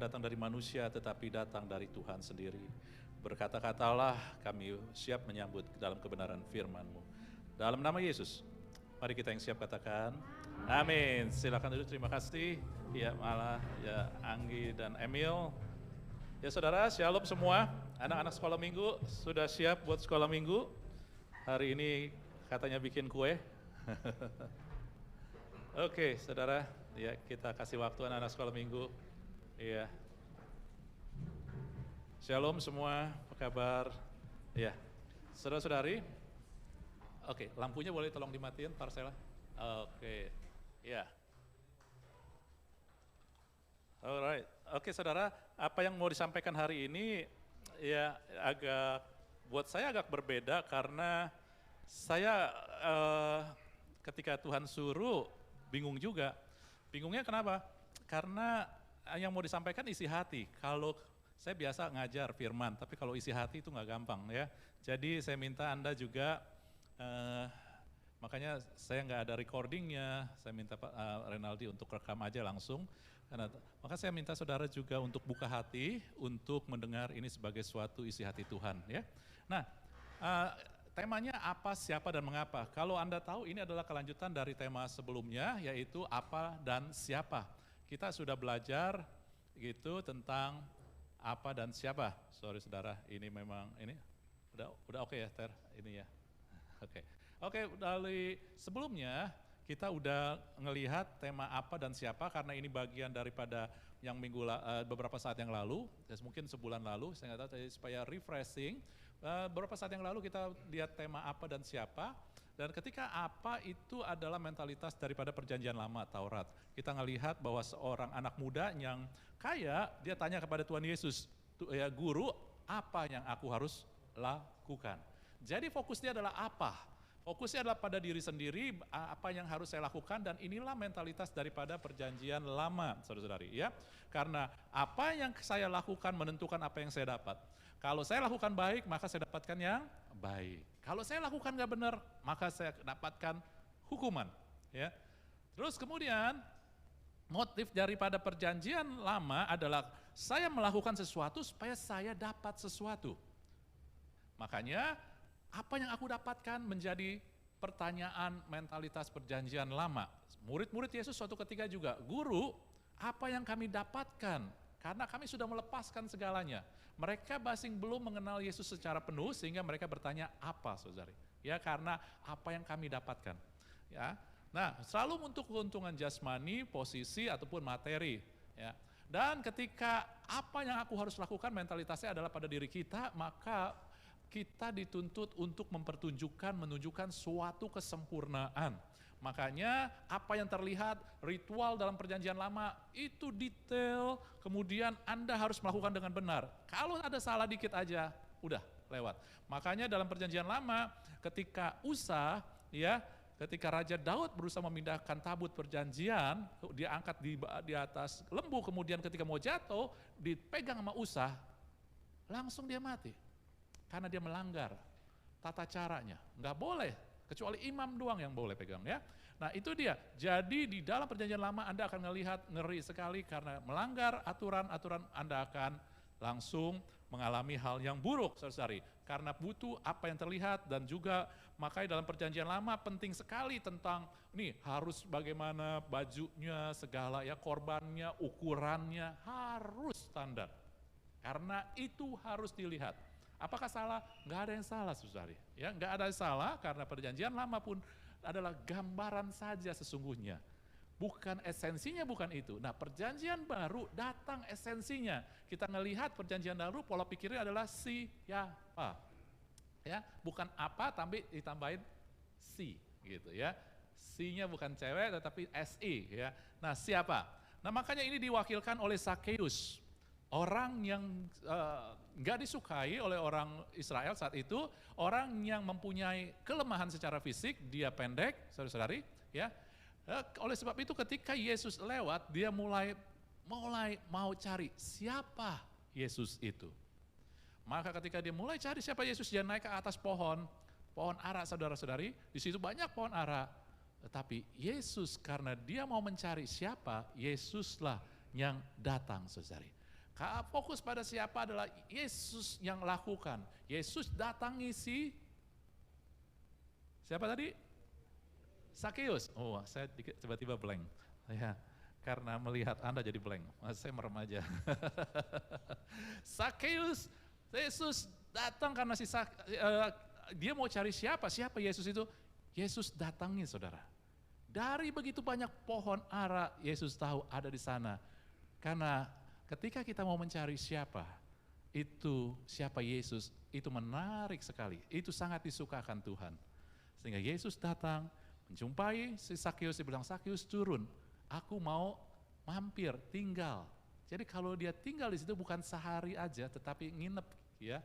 bukan datang dari manusia tetapi datang dari Tuhan sendiri. Berkata-katalah kami siap menyambut dalam kebenaran firman-Mu. Dalam nama Yesus, mari kita yang siap katakan, amin. Silakan duduk, terima kasih. Ya malah, ya Anggi dan Emil. Ya saudara, shalom semua. Anak-anak sekolah minggu sudah siap buat sekolah minggu. Hari ini katanya bikin kue. Oke, saudara, ya kita kasih waktu anak-anak sekolah minggu. Iya. Shalom semua, apa kabar? Ya, saudara-saudari. Oke, lampunya boleh tolong dimatiin, Parsela. Oke, ya. Alright, oke saudara, apa yang mau disampaikan hari ini ya buat saya agak berbeda karena saya ketika Tuhan suruh bingung juga. Bingungnya kenapa? Karena yang mau disampaikan isi hati. Kalau saya biasa ngajar firman, tapi kalau isi hati itu nggak gampang ya. Jadi saya minta Anda juga, makanya saya nggak ada recordingnya, saya minta Pak Renaldi untuk rekam aja langsung. Maka saya minta saudara juga untuk buka hati, untuk mendengar ini sebagai suatu isi hati Tuhan ya. Nah, temanya apa, siapa, dan mengapa. Kalau Anda tahu ini adalah kelanjutan dari tema sebelumnya, yaitu apa dan siapa. Kita sudah belajar gitu tentang apa dan siapa. Sorry saudara, ini memang ini udah oke ya Ter, ini ya. Oke, dari sebelumnya kita udah ngelihat tema apa dan siapa karena ini bagian daripada yang beberapa saat yang lalu, mungkin sebulan lalu, saya nggak tahu, supaya refreshing. Beberapa saat yang lalu kita lihat tema apa dan siapa, dan ketika apa itu adalah mentalitas daripada perjanjian lama Taurat. Kita ngelihat bahwa seorang anak muda yang kaya, dia tanya kepada Tuhan Yesus, ya Guru, apa yang aku harus lakukan? Jadi fokusnya adalah apa? Fokusnya adalah pada diri sendiri, apa yang harus saya lakukan, dan inilah mentalitas daripada perjanjian lama, saudara-saudari ya. Karena apa yang saya lakukan menentukan apa yang saya dapat. Kalau saya lakukan baik, maka saya dapatkan yang baik. Kalau saya lakukan nggak benar, maka saya dapatkan hukuman. Ya. Terus kemudian motif daripada perjanjian lama adalah saya melakukan sesuatu supaya saya dapat sesuatu. Makanya apa yang aku dapatkan menjadi pertanyaan mentalitas perjanjian lama. Murid-murid Yesus suatu ketika juga, Guru, apa yang kami dapatkan? Karena kami sudah melepaskan segalanya. Mereka masih belum mengenal Yesus secara penuh sehingga mereka bertanya apa, saudari? Ya, karena apa yang kami dapatkan. Ya, nah selalu untuk keuntungan jasmani, posisi ataupun materi. Ya. Dan ketika apa yang aku harus lakukan mentalitasnya adalah pada diri kita, maka kita dituntut untuk menunjukkan suatu kesempurnaan. Makanya apa yang terlihat ritual dalam perjanjian lama itu detail, kemudian Anda harus melakukan dengan benar. Kalau ada salah dikit aja, udah lewat. Makanya dalam perjanjian lama ketika ketika Raja Daud berusaha memindahkan tabut perjanjian, dia angkat di atas lembu, kemudian ketika mau jatuh, dipegang sama Usa, langsung dia mati. Karena dia melanggar tata caranya, nggak boleh, kecuali imam doang yang boleh pegang ya. Nah itu dia, jadi di dalam perjanjian lama Anda akan melihat ngeri sekali karena melanggar aturan-aturan Anda akan langsung mengalami hal yang buruk saudari. Karena butuh apa yang terlihat dan juga makanya dalam perjanjian lama penting sekali tentang nih harus bagaimana bajunya segala ya, korbannya, ukurannya harus standar. Karena itu harus dilihat. Apakah salah? Nggak ada yang salah, saudari. Ya, nggak ada yang salah karena perjanjian lama pun adalah gambaran saja sesungguhnya. Bukan esensinya, bukan itu. Nah, perjanjian baru datang esensinya. Kita ngelihat perjanjian baru pola pikirnya adalah siapa. Ya, bukan apa tapi ditambahin si gitu ya. Si-nya bukan cewek tetapi SI ya. Nah, siapa? Nah, makanya ini diwakilkan oleh Sakeus. Orang yang nggak disukai oleh orang Israel saat itu, orang yang mempunyai kelemahan secara fisik, dia pendek, saudara-saudari, ya. Oleh sebab itu ketika Yesus lewat, dia mulai mau cari siapa Yesus itu. Maka ketika dia mulai cari siapa Yesus, dia naik ke atas pohon ara, saudara-saudari, di situ banyak pohon ara. Tetapi Yesus karena dia mau mencari siapa, Yesuslah yang datang, saudari. Fokus pada siapa adalah Yesus yang lakukan. Yesus datangi siapa tadi? Sakeus. Oh, saya tiba-tiba blank. Ya, karena melihat Anda jadi blank. Saya merem aja. Sakeus, Yesus datang karena dia mau cari siapa? Siapa Yesus itu? Yesus datangi, saudara. Dari begitu banyak pohon ara, Yesus tahu ada di sana. Karena ketika kita mau mencari siapa Yesus, itu menarik sekali. Itu sangat disukakan Tuhan. Sehingga Yesus datang, menjumpai si Sakeus, dia bilang, Sakeus turun, aku mau mampir, tinggal. Jadi kalau dia tinggal di situ bukan sehari aja, tetapi nginep, ya.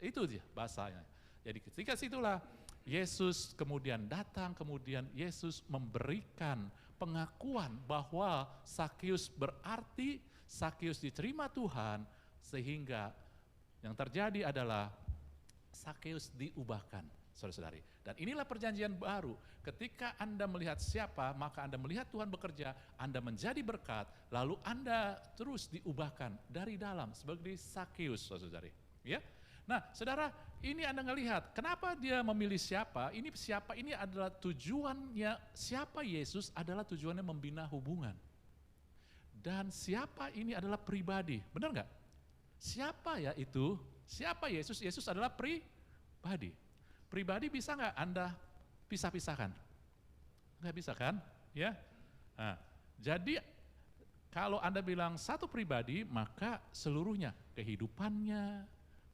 Itu dia bahasanya. Jadi ketika situlah Yesus kemudian datang, kemudian Yesus memberikan pengakuan bahwa Sakeus berarti Sakeus diterima Tuhan, sehingga yang terjadi adalah Sakeus diubahkan, saudara-saudari. Dan inilah perjanjian baru. Ketika Anda melihat siapa, maka Anda melihat Tuhan bekerja, Anda menjadi berkat, lalu Anda terus diubahkan dari dalam sebagai Sakeus, saudara-saudari. Ya. Nah, saudara, ini Anda ngelihat, kenapa dia memilih siapa? Ini adalah tujuannya, siapa Yesus adalah tujuannya membina hubungan. Dan siapa ini adalah pribadi, benar nggak? Siapa ya itu? Siapa Yesus? Yesus adalah pribadi. Pribadi bisa nggak Anda pisah-pisahkan? Nggak bisa kan? Ya. Nah, jadi kalau Anda bilang satu pribadi, maka seluruhnya, kehidupannya,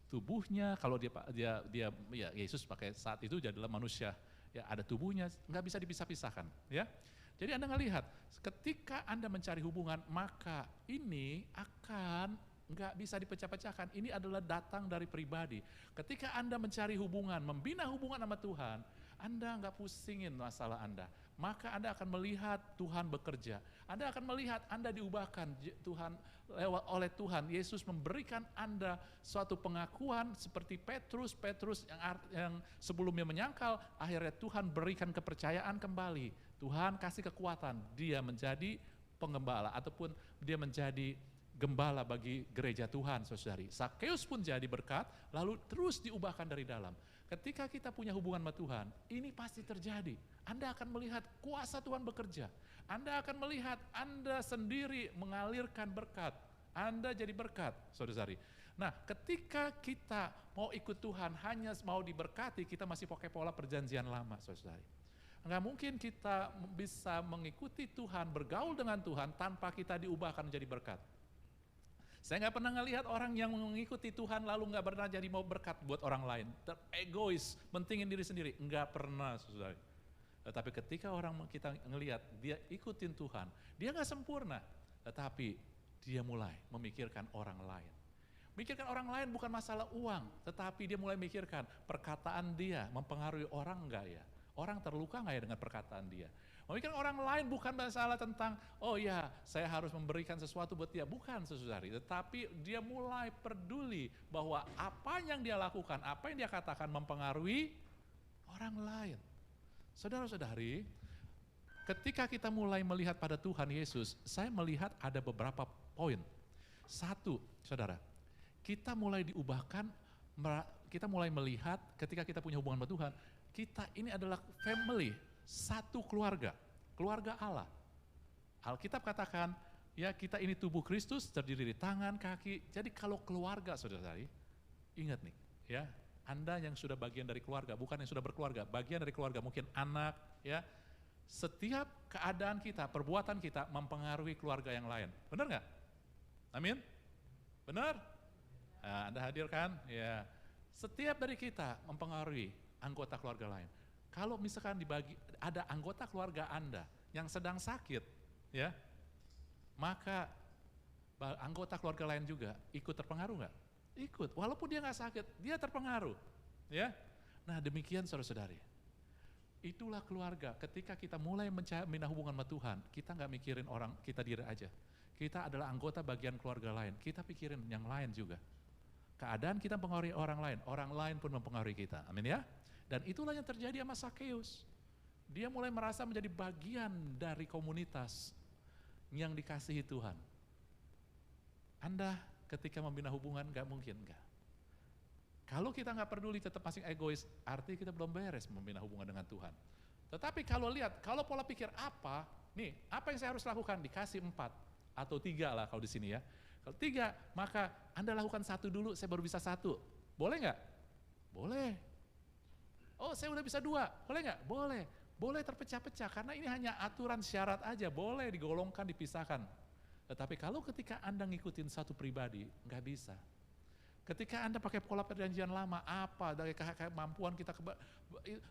tubuhnya, kalau dia ya Yesus pakai saat itu dia adalah manusia, ya ada tubuhnya, nggak bisa dipisah-pisahkan, ya. Jadi Anda ngelihat, ketika Anda mencari hubungan, maka ini akan nggak bisa dipecah-pecahkan. Ini adalah datang dari pribadi. Ketika Anda mencari hubungan, membina hubungan sama Tuhan, Anda nggak pusingin masalah Anda. Maka Anda akan melihat Tuhan bekerja. Anda akan melihat Anda diubahkan oleh Tuhan. Yesus memberikan Anda suatu pengakuan seperti Petrus yang sebelumnya menyangkal, akhirnya Tuhan berikan kepercayaan kembali. Tuhan kasih kekuatan, dia menjadi penggembala ataupun dia menjadi gembala bagi gereja Tuhan, saudari. Sakeus pun jadi berkat, lalu terus diubahkan dari dalam. Ketika kita punya hubungan sama Tuhan, ini pasti terjadi. Anda akan melihat kuasa Tuhan bekerja. Anda akan melihat Anda sendiri mengalirkan berkat. Anda jadi berkat, saudari. Nah, ketika kita mau ikut Tuhan, hanya mau diberkati, kita masih pakai pola perjanjian lama, saudari. Enggak mungkin kita bisa mengikuti Tuhan, bergaul dengan Tuhan, tanpa kita diubahkan menjadi berkat. Saya nggak pernah ngelihat orang yang mengikuti Tuhan lalu nggak pernah jadi mau berkat buat orang lain. Egois, mentingin diri sendiri, nggak pernah, saudara. Tetapi ketika orang kita ngelihat dia ikutin Tuhan, dia nggak sempurna, tetapi dia mulai memikirkan orang lain. Mikirkan orang lain bukan masalah uang, tetapi dia mulai mikirkan perkataan dia mempengaruhi orang nggak ya? Orang terluka nggak ya dengan perkataan dia? Memikirkan orang lain bukan masalah tentang, oh ya saya harus memberikan sesuatu buat dia. Bukan, saudari, tetapi dia mulai peduli bahwa apa yang dia lakukan, apa yang dia katakan mempengaruhi orang lain. Saudara-saudari, ketika kita mulai melihat pada Tuhan Yesus, saya melihat ada beberapa poin. Satu, saudara, kita mulai diubahkan, kita mulai melihat ketika kita punya hubungan sama Tuhan, kita ini adalah family, satu keluarga Allah. Alkitab katakan, ya kita ini tubuh Kristus terdiri dari tangan, kaki. Jadi kalau keluarga, saudara-saudari, ingat nih, ya, Anda yang sudah bagian dari keluarga, bukan yang sudah berkeluarga, bagian dari keluarga, mungkin anak, ya. Setiap keadaan kita, perbuatan kita mempengaruhi keluarga yang lain. Benar nggak? Amin? Benar? Nah, Anda hadir kan? Ya. Setiap dari kita mempengaruhi anggota keluarga lain. Kalau misalkan ada anggota keluarga Anda yang sedang sakit, ya, maka anggota keluarga lain juga ikut terpengaruh nggak? Ikut, walaupun dia nggak sakit, dia terpengaruh, ya. Nah demikian saudara-saudari, itulah keluarga. Ketika kita mulai membina hubungan sama Tuhan, kita nggak mikirin orang kita diri aja. Kita adalah anggota bagian keluarga lain, kita pikirin yang lain juga. Keadaan kita mempengaruhi orang lain pun mempengaruhi kita, amin ya. Dan itulah yang terjadi sama Sakeus. Dia mulai merasa menjadi bagian dari komunitas yang dikasihi Tuhan. Anda ketika membina hubungan nggak mungkin, enggak. Kalau kita nggak peduli tetap masih egois, artinya kita belum beres membina hubungan dengan Tuhan. Tetapi kalau lihat, kalau pola pikir apa, nih apa yang saya harus lakukan? Dikasih 4 atau 3 lah kalau di sini ya. Kalau 3, maka Anda lakukan 1 dulu, saya baru bisa 1. Boleh nggak? Boleh. Oh saya udah bisa 2, boleh nggak? Boleh. Boleh terpecah-pecah, karena ini hanya aturan syarat aja, boleh digolongkan, dipisahkan. Tetapi kalau ketika Anda ngikutin satu pribadi, nggak bisa. Ketika Anda pakai pola perjanjian lama, apa dari kemampuan kita,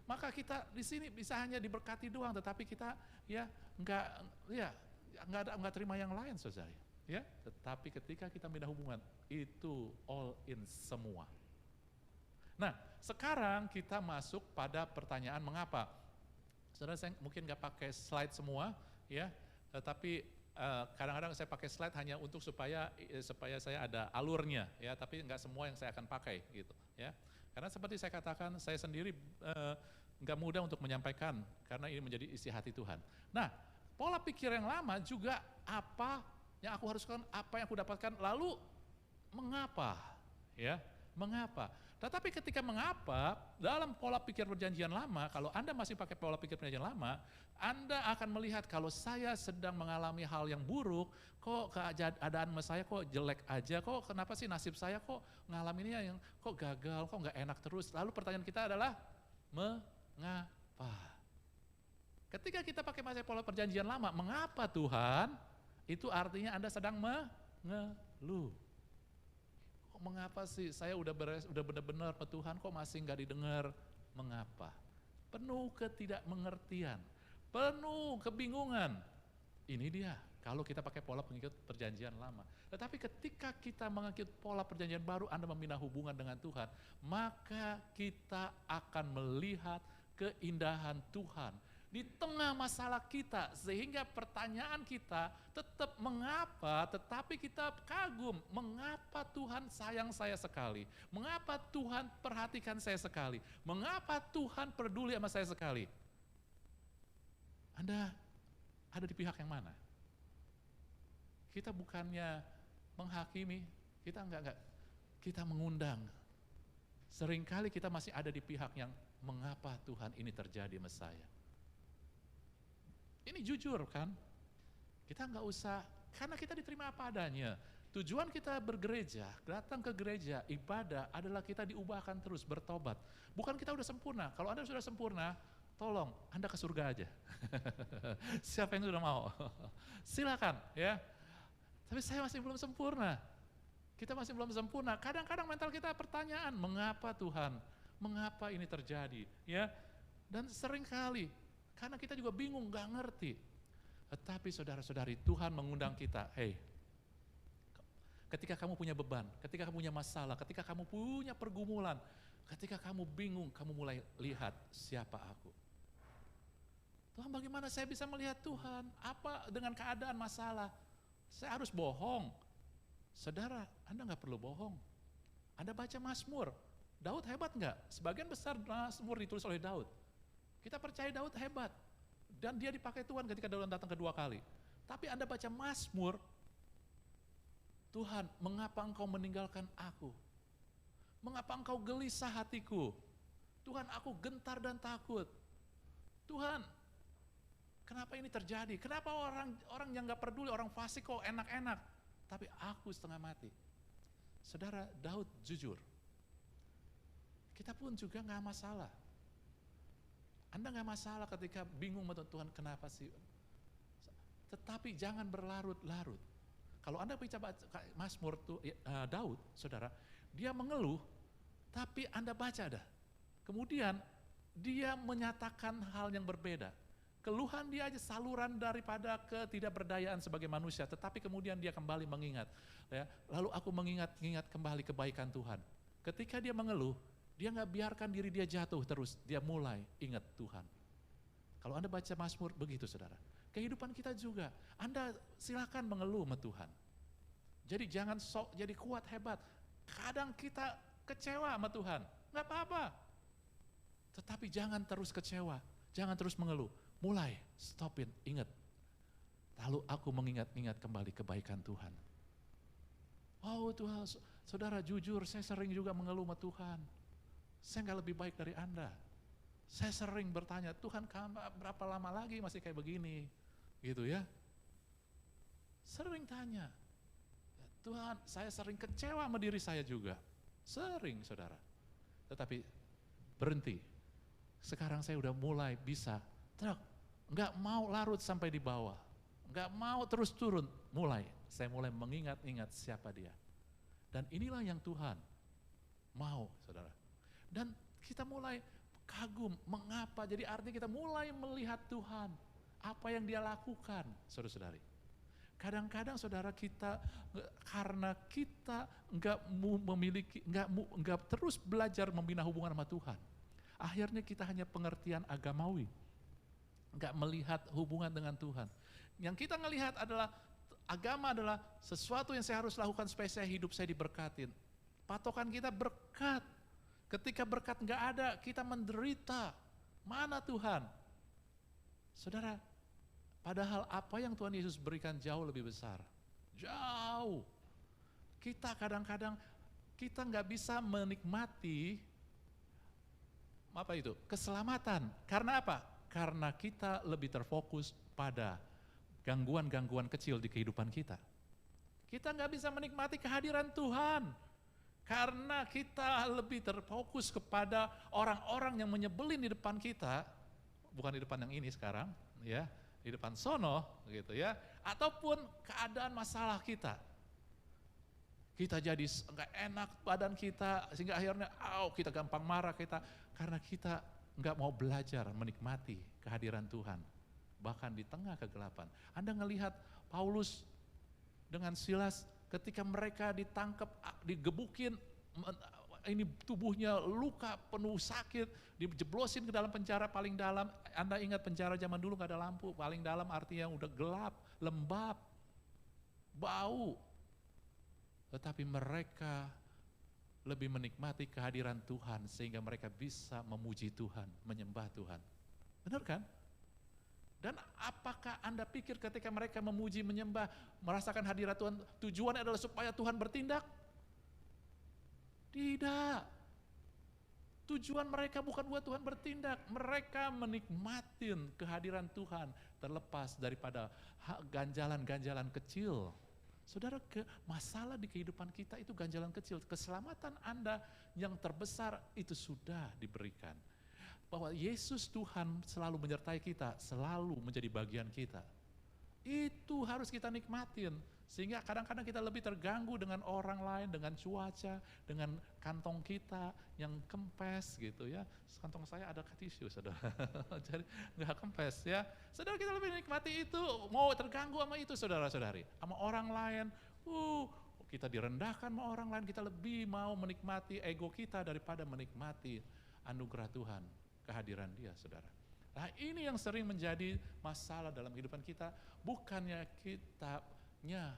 maka kita di sini bisa hanya diberkati doang, tetapi kita ya nggak terima yang lain, saudara. Ya, tetapi ketika kita bina hubungan, itu all in semua. Nah, sekarang kita masuk pada pertanyaan mengapa. Saudara, saya mungkin nggak pakai slide semua, ya, tetapi kadang-kadang saya pakai slide hanya untuk supaya saya ada alurnya, ya, tapi nggak semua yang saya akan pakai gitu, ya. Karena seperti saya katakan, saya sendiri nggak mudah untuk menyampaikan karena ini menjadi isi hati Tuhan. Nah, pola pikir yang lama juga apa yang aku harus lakukan, apa yang aku dapatkan, lalu mengapa, ya, mengapa? Tetapi ketika mengapa, dalam pola pikir perjanjian lama, kalau Anda masih pakai pola pikir perjanjian lama, Anda akan melihat kalau saya sedang mengalami hal yang buruk, kok keadaan saya kok jelek aja, kok kenapa sih nasib saya kok ngalaminnya yang kok gagal, kok nggak enak terus. Lalu pertanyaan kita adalah, mengapa? Ketika kita pakai pola perjanjian lama, mengapa Tuhan? Itu artinya Anda sedang mengeluh. Mengapa sih saya udah benar-benar Tuhan kok masih nggak didengar? Mengapa? Penuh ketidakmengertian, penuh kebingungan. Ini dia kalau kita pakai pola pengikut perjanjian lama. Tetapi ketika kita mengikut pola perjanjian baru, Anda membina hubungan dengan Tuhan, maka kita akan melihat keindahan Tuhan di tengah masalah kita, sehingga pertanyaan kita tetap mengapa, tetapi kita kagum, mengapa Tuhan sayang saya sekali, mengapa Tuhan perhatikan saya sekali, mengapa Tuhan peduli sama saya sekali. Anda ada di pihak yang mana? Kita bukannya menghakimi, kita enggak, kita mengundang. Seringkali kita masih ada di pihak yang mengapa Tuhan ini terjadi sama saya. Ini jujur kan, kita nggak usah, karena kita diterima apa adanya. Tujuan kita bergereja, datang ke gereja, ibadah adalah kita diubahkan terus, bertobat. Bukan kita udah sempurna, kalau Anda sudah sempurna, tolong Anda ke surga aja. Siapa yang sudah mau? Silakan ya. Tapi saya masih belum sempurna, kita masih belum sempurna. Kadang-kadang mental kita pertanyaan, mengapa Tuhan? Mengapa ini terjadi? Ya, dan seringkali karena kita juga bingung, gak ngerti. Tetapi saudara-saudari, Tuhan mengundang kita, hey, ketika kamu punya beban, ketika kamu punya masalah, ketika kamu punya pergumulan, ketika kamu bingung, kamu mulai lihat siapa aku. Tuhan, bagaimana saya bisa melihat Tuhan? Apa dengan keadaan masalah? Saya harus bohong. Saudara, Anda gak perlu bohong. Anda baca Mazmur, Daud hebat gak? Sebagian besar Mazmur ditulis oleh Daud. Kita percaya Daud hebat, dan dia dipakai Tuhan ketika Daud datang kedua kali. Tapi Anda baca Mazmur, Tuhan, mengapa Engkau meninggalkan aku? Mengapa Engkau gelisah hatiku? Tuhan, aku gentar dan takut. Tuhan, kenapa ini terjadi? Kenapa orang yang gak peduli, orang fasik kok enak-enak, tapi aku setengah mati. Saudara, Daud jujur. Kita pun juga gak masalah. Anda gak masalah ketika bingung Tuhan kenapa sih. Tetapi jangan berlarut-larut. Kalau Anda baca Mazmur Daud, saudara, dia mengeluh, tapi Anda baca dah. Kemudian dia menyatakan hal yang berbeda. Keluhan dia aja saluran daripada ketidakberdayaan sebagai manusia, tetapi kemudian dia kembali mengingat. Ya, lalu aku mengingat kembali kebaikan Tuhan. Ketika dia mengeluh, dia nggak biarkan diri dia jatuh terus, dia mulai ingat Tuhan. Kalau Anda baca Mazmur begitu saudara. Kehidupan kita juga, Anda silakan mengeluh sama Tuhan. Jadi jangan sok jadi kuat hebat. Kadang kita kecewa sama Tuhan, nggak apa-apa. Tetapi jangan terus kecewa, jangan terus mengeluh. Mulai, stopin, ingat. Lalu aku mengingat-ingat kembali kebaikan Tuhan. Oh Tuhan, saudara jujur, saya sering juga mengeluh sama Tuhan. Saya nggak lebih baik dari Anda. Saya sering bertanya, Tuhan berapa lama lagi masih kayak begini? Gitu ya. Sering tanya. Tuhan, saya sering kecewa sama diri saya juga. Sering, saudara. Tetapi berhenti. Sekarang saya udah mulai bisa. Nggak mau larut sampai di bawah. Nggak mau terus turun. Saya mulai mengingat-ingat siapa dia. Dan inilah yang Tuhan mau, saudara. Dan kita mulai kagum, mengapa? Jadi artinya kita mulai melihat Tuhan. Apa yang dia lakukan, saudara-saudari. Kadang-kadang saudara kita, karena kita nggak terus belajar membina hubungan sama Tuhan. Akhirnya kita hanya pengertian agamawi. Nggak melihat hubungan dengan Tuhan. Yang kita ngelihat adalah, agama adalah sesuatu yang saya harus lakukan supaya hidup saya diberkatin. Patokan kita berkat. Ketika berkat nggak ada, kita menderita. Mana Tuhan? Saudara, padahal apa yang Tuhan Yesus berikan jauh lebih besar. Jauh. Kita kadang-kadang, kita nggak bisa menikmati, keselamatan. Karena apa? Karena kita lebih terfokus pada gangguan-gangguan kecil di kehidupan kita. Kita nggak bisa menikmati kehadiran Tuhan. Karena kita lebih terfokus kepada orang-orang yang menyebelin di depan kita, bukan di depan yang ini sekarang, ya, di depan sono, gitu ya, ataupun keadaan masalah kita. Kita jadi nggak enak badan kita, sehingga akhirnya, kita gampang marah karena kita nggak mau belajar menikmati kehadiran Tuhan, bahkan di tengah kegelapan. Anda ngelihat Paulus dengan Silas. Ketika mereka ditangkap, digebukin, ini tubuhnya luka, penuh sakit, dijeblosin ke dalam penjara paling dalam. Anda ingat penjara zaman dulu gak ada lampu, paling dalam artinya udah gelap, lembab, bau. Tetapi mereka lebih menikmati kehadiran Tuhan sehingga mereka bisa memuji Tuhan, menyembah Tuhan. Benar kan? Dan apakah Anda pikir ketika mereka memuji, menyembah, merasakan hadirat Tuhan, tujuannya adalah supaya Tuhan bertindak? Tidak. Tujuan mereka bukan buat Tuhan bertindak. Mereka menikmatin kehadiran Tuhan terlepas daripada ganjalan-ganjalan kecil. Saudara, masalah di kehidupan kita itu ganjalan kecil. Keselamatan Anda yang terbesar itu sudah diberikan. Bahwa Yesus Tuhan selalu menyertai kita, selalu menjadi bagian kita. Itu harus kita nikmatin. Sehingga kadang-kadang kita lebih terganggu dengan orang lain, dengan cuaca, dengan kantong kita yang kempes gitu ya. Kantong saya ada tisu, saudara. Jadi nggak kempes ya. Saudara, kita lebih nikmati itu, mau terganggu sama itu saudara-saudari. Sama orang lain, kita direndahkan sama orang lain, kita lebih mau menikmati ego kita daripada menikmati anugerah Tuhan. Kehadiran dia, saudara. Nah, ini yang sering menjadi masalah dalam kehidupan kita. Bukannya kitanya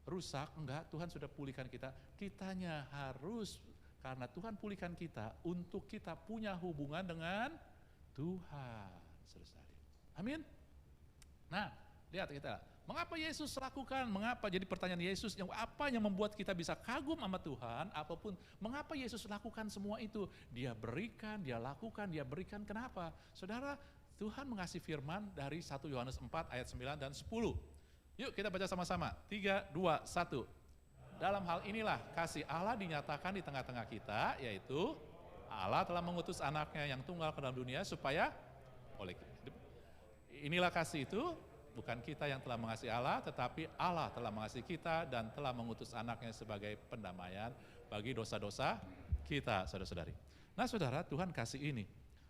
rusak, enggak, Tuhan sudah pulihkan kita. Kitanya harus, karena Tuhan pulihkan kita, untuk kita punya hubungan dengan Tuhan. Saudara. Amin. Nah, lihat kita. Mengapa Yesus lakukan? Mengapa? Jadi pertanyaan Yesus, apa yang membuat kita bisa kagum sama Tuhan? Apapun, mengapa Yesus lakukan semua itu? Dia berikan, dia lakukan, dia berikan. Kenapa? Saudara, Tuhan mengasih firman dari 1 Yohanes 4 ayat 9 dan 10. Yuk kita baca sama-sama. 3, 2, 1. Dalam hal inilah kasih Allah dinyatakan di tengah-tengah kita, yaitu Allah telah mengutus anaknya yang tunggal ke dalam dunia supaya oleh inilah kasih itu. Bukan kita yang telah mengasihi Allah, tetapi Allah telah mengasihi kita dan telah mengutus anaknya sebagai pendamaian bagi dosa-dosa kita, saudara-saudari. Nah saudara, Tuhan kasih ini.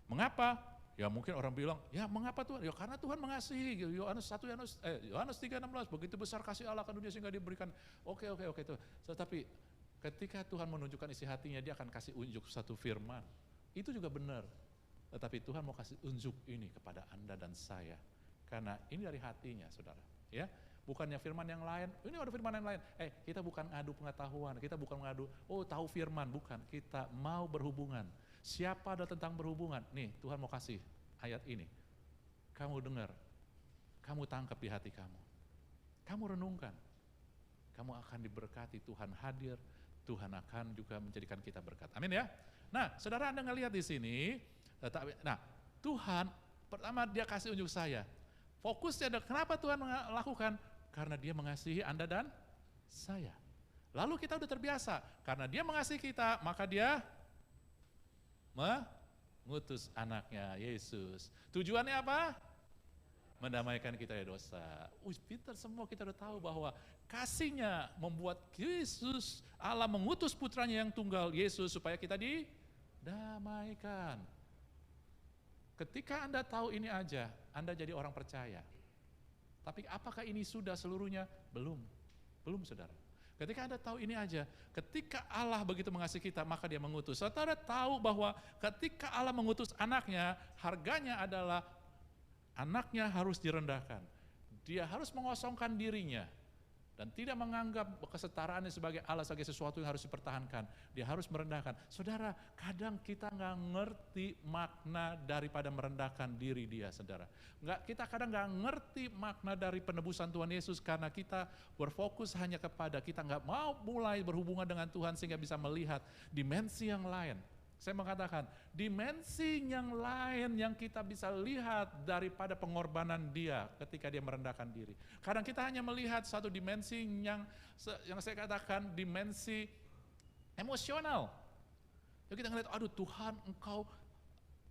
Mengapa? Ya mungkin orang bilang, ya mengapa Tuhan? Ya karena Tuhan mengasihi. Yohanes 3:16, begitu besar kasih Allah ke dunia sehingga diberikan. Oke itu. Tetapi ketika Tuhan menunjukkan isi hatinya, dia akan kasih unjuk satu firman. Itu juga benar. Tetapi Tuhan mau kasih unjuk ini kepada Anda dan saya. Karena ini dari hatinya, saudara. Ya, bukannya firman yang lain. Ini ada firman yang lain. Kita bukan ngadu pengetahuan, kita bukan ngadu, tahu firman, bukan. Kita mau berhubungan. Siapa ada tentang berhubungan? Nih, Tuhan mau kasih ayat ini. Kamu dengar, kamu tangkap di hati kamu. Kamu renungkan. kamu akan diberkati, Tuhan hadir, Tuhan akan juga menjadikan kita berkat. Amin ya. Nah, saudara Anda ngelihat di sini, nah Tuhan pertama dia kasih unjuk saya. Fokusnya adalah kenapa Tuhan melakukan? Karena dia mengasihi Anda dan saya. Lalu kita udah terbiasa, karena dia mengasihi kita, maka dia mengutus anaknya, Yesus. Tujuannya apa? Mendamaikan kita dari dosa. Pintar semua kita udah tahu bahwa kasihnya membuat Yesus, Allah mengutus putranya yang tunggal, Yesus, supaya kita didamaikan. Ketika Anda tahu ini aja, Anda jadi orang percaya. Tapi apakah ini sudah seluruhnya? Belum saudara. Ketika Anda tahu ini aja, ketika Allah begitu mengasihi kita, maka dia mengutus. Saudara tahu bahwa ketika Allah mengutus anaknya, harganya adalah anaknya harus direndahkan. Dia harus mengosongkan dirinya. Dan tidak menganggap kesetaraannya sebagai Allah, sebagai sesuatu yang harus dipertahankan. Dia harus merendahkan. Saudara, kadang kita nggak ngerti makna daripada merendahkan diri dia, saudara. Kita kadang nggak ngerti makna dari penebusan Tuhan Yesus karena kita berfokus hanya kepada, kita nggak mau mulai berhubungan dengan Tuhan sehingga bisa melihat dimensi yang lain. Saya mengatakan, dimensi yang lain yang kita bisa lihat daripada pengorbanan dia ketika dia merendahkan diri. Kadang kita hanya melihat satu dimensi yang saya katakan dimensi emosional. Jadi kita ngelihat, aduh Tuhan engkau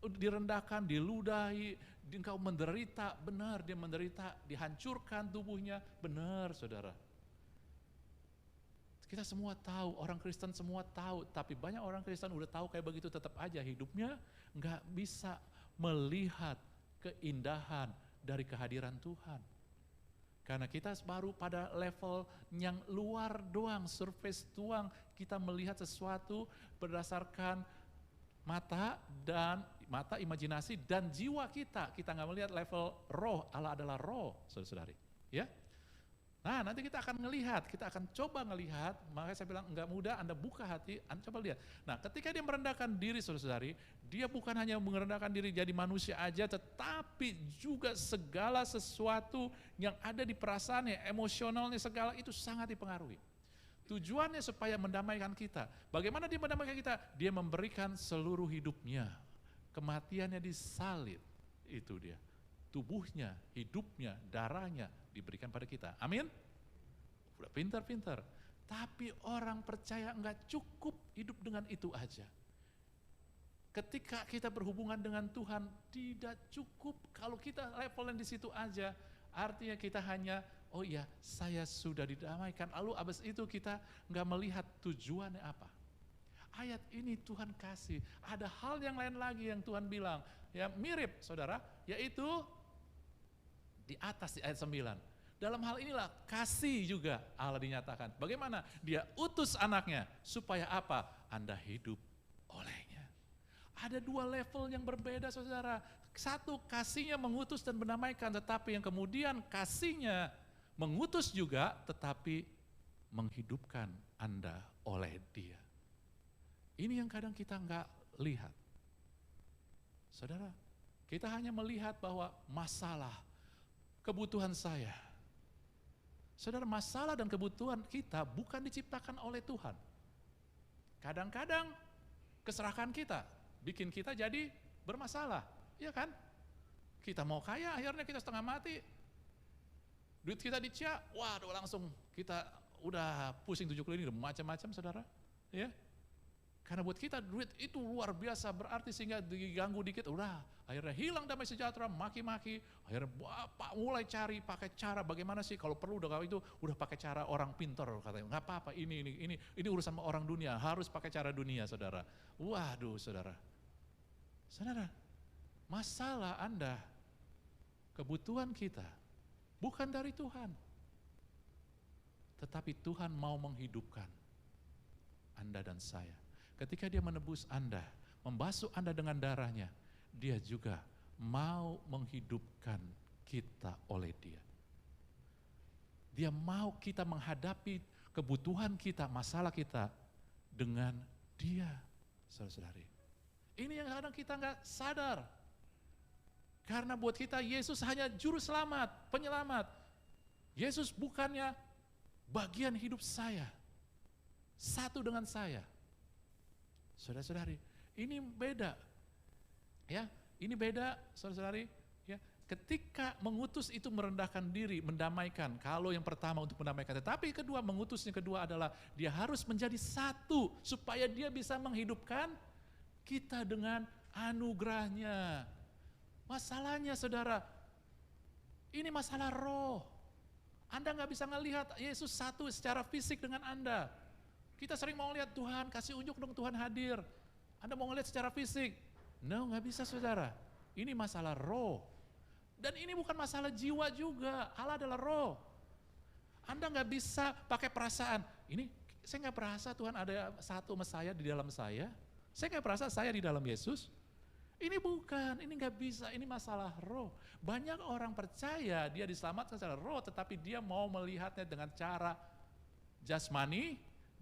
direndahkan, diludahi, engkau menderita, benar dia menderita, dihancurkan tubuhnya, benar saudara. Kita semua tahu, orang Kristen semua tahu, tapi banyak orang Kristen udah tahu kayak begitu tetap aja hidupnya nggak bisa melihat keindahan dari kehadiran Tuhan. Karena kita baru pada level yang luar doang, surface doang, kita melihat sesuatu berdasarkan mata imajinasi dan jiwa kita nggak melihat level roh. Allah adalah roh, saudara-saudari, ya. Nah nanti kita akan ngelihat, kita akan coba ngelihat, makanya saya bilang enggak mudah, Anda buka hati, Anda coba lihat. Nah ketika dia merendahkan diri saudara-saudari, dia bukan hanya merendahkan diri jadi manusia aja, tetapi juga segala sesuatu yang ada di perasaannya, emosionalnya, segala itu sangat dipengaruhi. Tujuannya supaya mendamaikan kita. Bagaimana dia mendamaikan kita? Dia memberikan seluruh hidupnya, kematiannya disalib, itu dia. Tubuhnya, hidupnya, darahnya diberikan pada kita. Amin? Udah pintar-pintar. Tapi orang percaya enggak cukup hidup dengan itu aja. Ketika kita berhubungan dengan Tuhan tidak cukup kalau kita levelnya di situ aja. Artinya kita hanya, oh iya saya sudah didamaikan. Lalu abis itu kita enggak melihat tujuannya apa. Ayat ini Tuhan kasih. Ada hal yang lain lagi yang Tuhan bilang. Ya mirip saudara, yaitu di atas di ayat 9. Dalam hal inilah kasih juga Allah dinyatakan. Bagaimana? Dia utus anaknya supaya apa? Anda hidup olehnya. Ada dua level yang berbeda saudara. Satu kasihnya mengutus dan mendamaikan, tetapi yang kemudian kasihnya mengutus juga tetapi menghidupkan Anda oleh dia. Ini yang kadang kita enggak lihat. Saudara, kita hanya melihat bahwa masalah, kebutuhan saya. Saudara, masalah dan kebutuhan kita bukan diciptakan oleh Tuhan. Kadang-kadang keserakan kita bikin kita jadi bermasalah, iya kan? Kita mau kaya, akhirnya kita setengah mati. Duit kita dicak, waduh langsung kita udah pusing 7 keliling, macam-macam saudara. Ya. Karena buat kita duit itu luar biasa berarti sehingga diganggu dikit, udah akhirnya hilang damai sejahtera, maki-maki, akhirnya bapak mulai cari pakai cara bagaimana sih kalau perlu udah itu udah pakai cara orang pintar katanya, nggak apa-apa ini urusan orang dunia, harus pakai cara dunia saudara. Waduh saudara, masalah Anda, kebutuhan kita bukan dari Tuhan, tetapi Tuhan mau menghidupkan Anda dan saya. Ketika dia menebus Anda, membasuh Anda dengan darahnya, dia juga mau menghidupkan kita oleh dia. Dia mau kita menghadapi kebutuhan kita, masalah kita dengan dia, saudara-saudari. Ini yang kadang kita nggak sadar. Karena buat kita Yesus hanya juru selamat, penyelamat. Yesus bukannya bagian hidup saya, satu dengan saya. Saudara-saudari, ini beda. Ya, ini beda, saudara-saudari. Ya, ketika mengutus itu merendahkan diri, mendamaikan. Kalau yang pertama untuk mendamaikan, tetapi kedua mengutusnya kedua adalah dia harus menjadi satu supaya dia bisa menghidupkan kita dengan anugerahnya. Masalahnya saudara, ini masalah roh. Anda nggak bisa ngelihat Yesus satu secara fisik dengan Anda. Kita sering mau lihat Tuhan, kasih unjuk dong Tuhan hadir. Anda mau ngelihat secara fisik. No, nggak bisa saudara. Ini masalah roh. Dan ini bukan masalah jiwa juga, Allah adalah roh. Anda nggak bisa pakai perasaan. Ini saya nggak merasa Tuhan ada satu sama saya di dalam saya. Saya nggak merasa saya di dalam Yesus. Ini bukan, ini nggak bisa, ini masalah roh. Banyak orang percaya dia diselamatkan secara roh, tetapi dia mau melihatnya dengan cara jasmani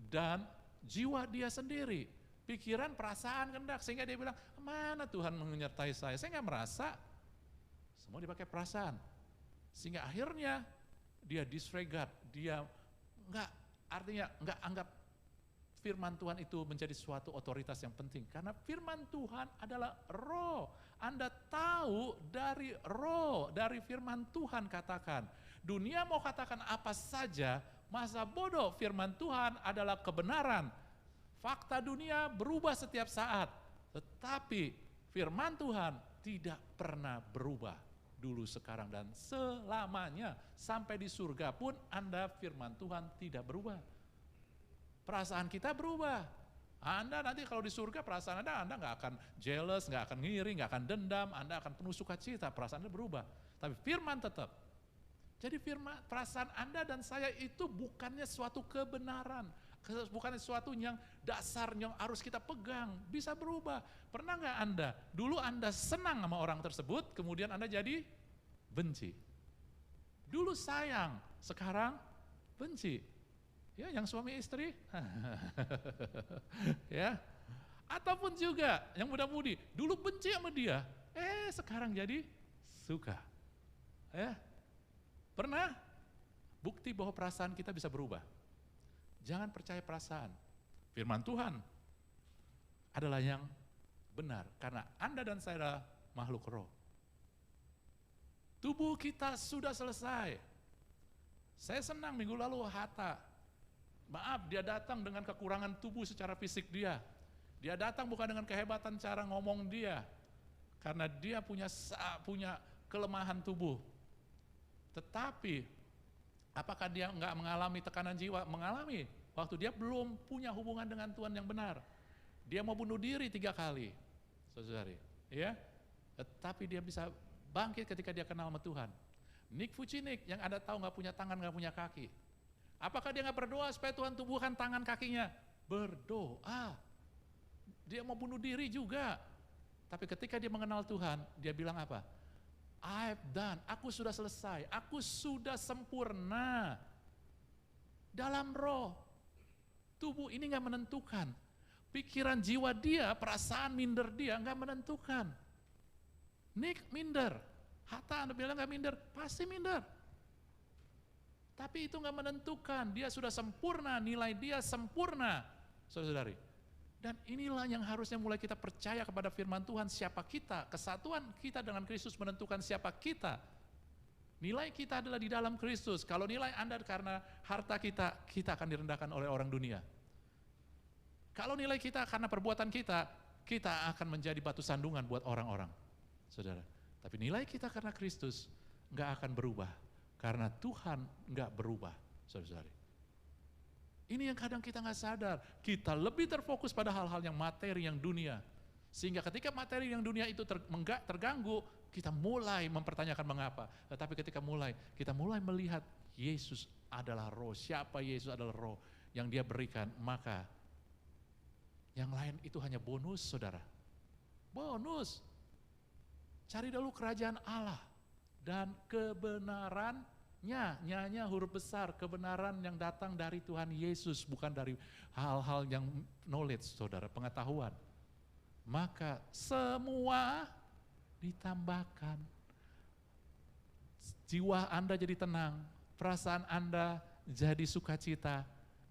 dan jiwa dia sendiri. Pikiran, perasaan, kehendak, sehingga dia bilang, mana Tuhan menyertai saya nggak merasa. Semua dipakai perasaan. Sehingga akhirnya dia disregard, dia nggak anggap firman Tuhan itu menjadi suatu otoritas yang penting. Karena firman Tuhan adalah roh. Anda tahu dari roh, dari firman Tuhan katakan. Dunia mau katakan apa saja, masa bodoh firman Tuhan adalah kebenaran. Fakta dunia berubah setiap saat. Tetapi firman Tuhan tidak pernah berubah. Dulu, sekarang, dan selamanya. Sampai di surga pun Anda firman Tuhan tidak berubah. Perasaan kita berubah. Anda nanti kalau di surga perasaan Anda nggak akan jealous, nggak akan ngiri, nggak akan dendam, Anda akan penuh sukacita, perasaan Anda berubah. Tapi firman tetap. Jadi perasaan Anda dan saya itu bukannya suatu kebenaran, bukannya suatu yang dasar yang harus kita pegang, bisa berubah. Pernah nggak Anda, dulu Anda senang sama orang tersebut, kemudian Anda jadi benci. Dulu sayang, sekarang benci. Ya, yang suami istri, ya, ataupun juga yang muda-mudi, dulu benci sama dia, sekarang jadi suka, ya. Pernah? Bukti bahwa perasaan kita bisa berubah. Jangan percaya perasaan. Firman Tuhan adalah yang benar, karena Anda dan saya adalah makhluk roh. Tubuh kita sudah selesai. Saya senang minggu lalu Hatta. Maaf, dia datang dengan kekurangan tubuh secara fisik dia. Dia datang bukan dengan kehebatan cara ngomong dia. Karena dia punya kelemahan tubuh. Tetapi, apakah dia enggak mengalami tekanan jiwa? Mengalami. Waktu dia belum punya hubungan dengan Tuhan yang benar. Dia mau bunuh diri 3 kali. Saudari, ya. Tetapi dia bisa bangkit ketika dia kenal sama Tuhan. Nick Vujicic yang Anda tahu nggak punya tangan, nggak punya kaki. Apakah dia nggak berdoa supaya Tuhan tumbuhkan tangan kakinya? Berdoa. Dia mau bunuh diri juga. Tapi ketika dia mengenal Tuhan, dia bilang apa? I've done, aku sudah selesai, aku sudah sempurna. Dalam roh, tubuh ini nggak menentukan. Pikiran jiwa dia, perasaan minder dia nggak menentukan. Nick minder, Hatta Anda bilang nggak minder, pasti minder. Tapi itu nggak menentukan, dia sudah sempurna, nilai dia sempurna, saudara-saudari. Dan inilah yang harusnya mulai kita percaya kepada firman Tuhan, siapa kita, kesatuan kita dengan Kristus menentukan siapa kita. Nilai kita adalah di dalam Kristus. Kalau nilai Anda karena harta kita, kita akan direndahkan oleh orang dunia. Kalau nilai kita karena perbuatan kita, kita akan menjadi batu sandungan buat orang-orang, saudara. Tapi nilai kita karena Kristus nggak akan berubah. Karena Tuhan nggak berubah, saudara-saudari. Ini yang kadang kita nggak sadar. Kita lebih terfokus pada hal-hal yang materi, yang dunia. Sehingga ketika materi yang dunia itu terganggu, kita mulai mempertanyakan mengapa. Tetapi ketika kita mulai melihat Yesus adalah roh. Siapa Yesus adalah roh yang dia berikan, maka yang lain itu hanya bonus, saudara. Bonus. Cari dulu kerajaan Allah dan kebenarannya, nyanya huruf besar, kebenaran yang datang dari Tuhan Yesus, bukan dari hal-hal yang knowledge, saudara, pengetahuan. Maka semua ditambahkan. Jiwa Anda jadi tenang, perasaan Anda jadi sukacita,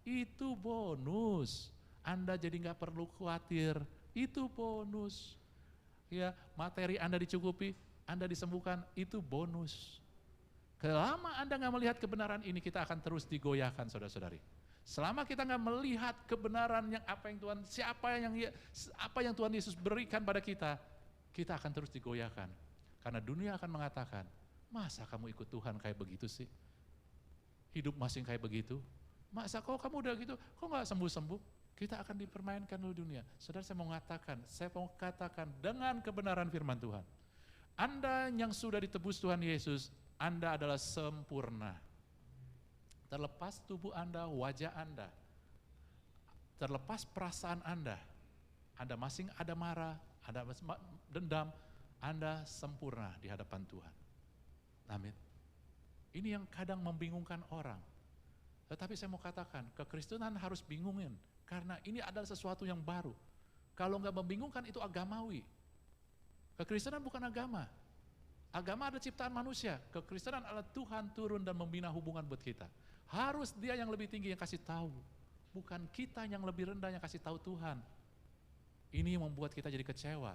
itu bonus. Anda jadi nggak perlu khawatir, itu bonus. Ya, materi Anda dicukupi, Anda disembuhkan, itu bonus. Selama Anda nggak melihat kebenaran ini, kita akan terus digoyahkan, saudara-saudari. Selama kita nggak melihat kebenaran yang apa yang Tuhan Yesus berikan pada kita akan terus digoyahkan. Karena dunia akan mengatakan, masa kamu ikut Tuhan kayak begitu sih? Hidup masing kayak begitu? Masa kamu udah gitu, kok nggak sembuh-sembuh? Kita akan dipermainkan oleh dunia. Saudara, saya mau katakan dengan kebenaran firman Tuhan. Anda yang sudah ditebus Tuhan Yesus, Anda adalah sempurna. Terlepas tubuh Anda, wajah Anda, terlepas perasaan Anda masing ada marah, ada dendam, Anda sempurna di hadapan Tuhan. Amin. Ini yang kadang membingungkan orang. Tetapi saya mau katakan, kekristenan harus bingungin, karena ini adalah sesuatu yang baru. Kalau nggak membingungkan itu agamawi. Kekristenan bukan agama. Agama adalah ciptaan manusia. Kekristenan adalah Tuhan turun dan membina hubungan buat kita. Harus Dia yang lebih tinggi yang kasih tahu. Bukan kita yang lebih rendah yang kasih tahu Tuhan. Ini yang membuat kita jadi kecewa.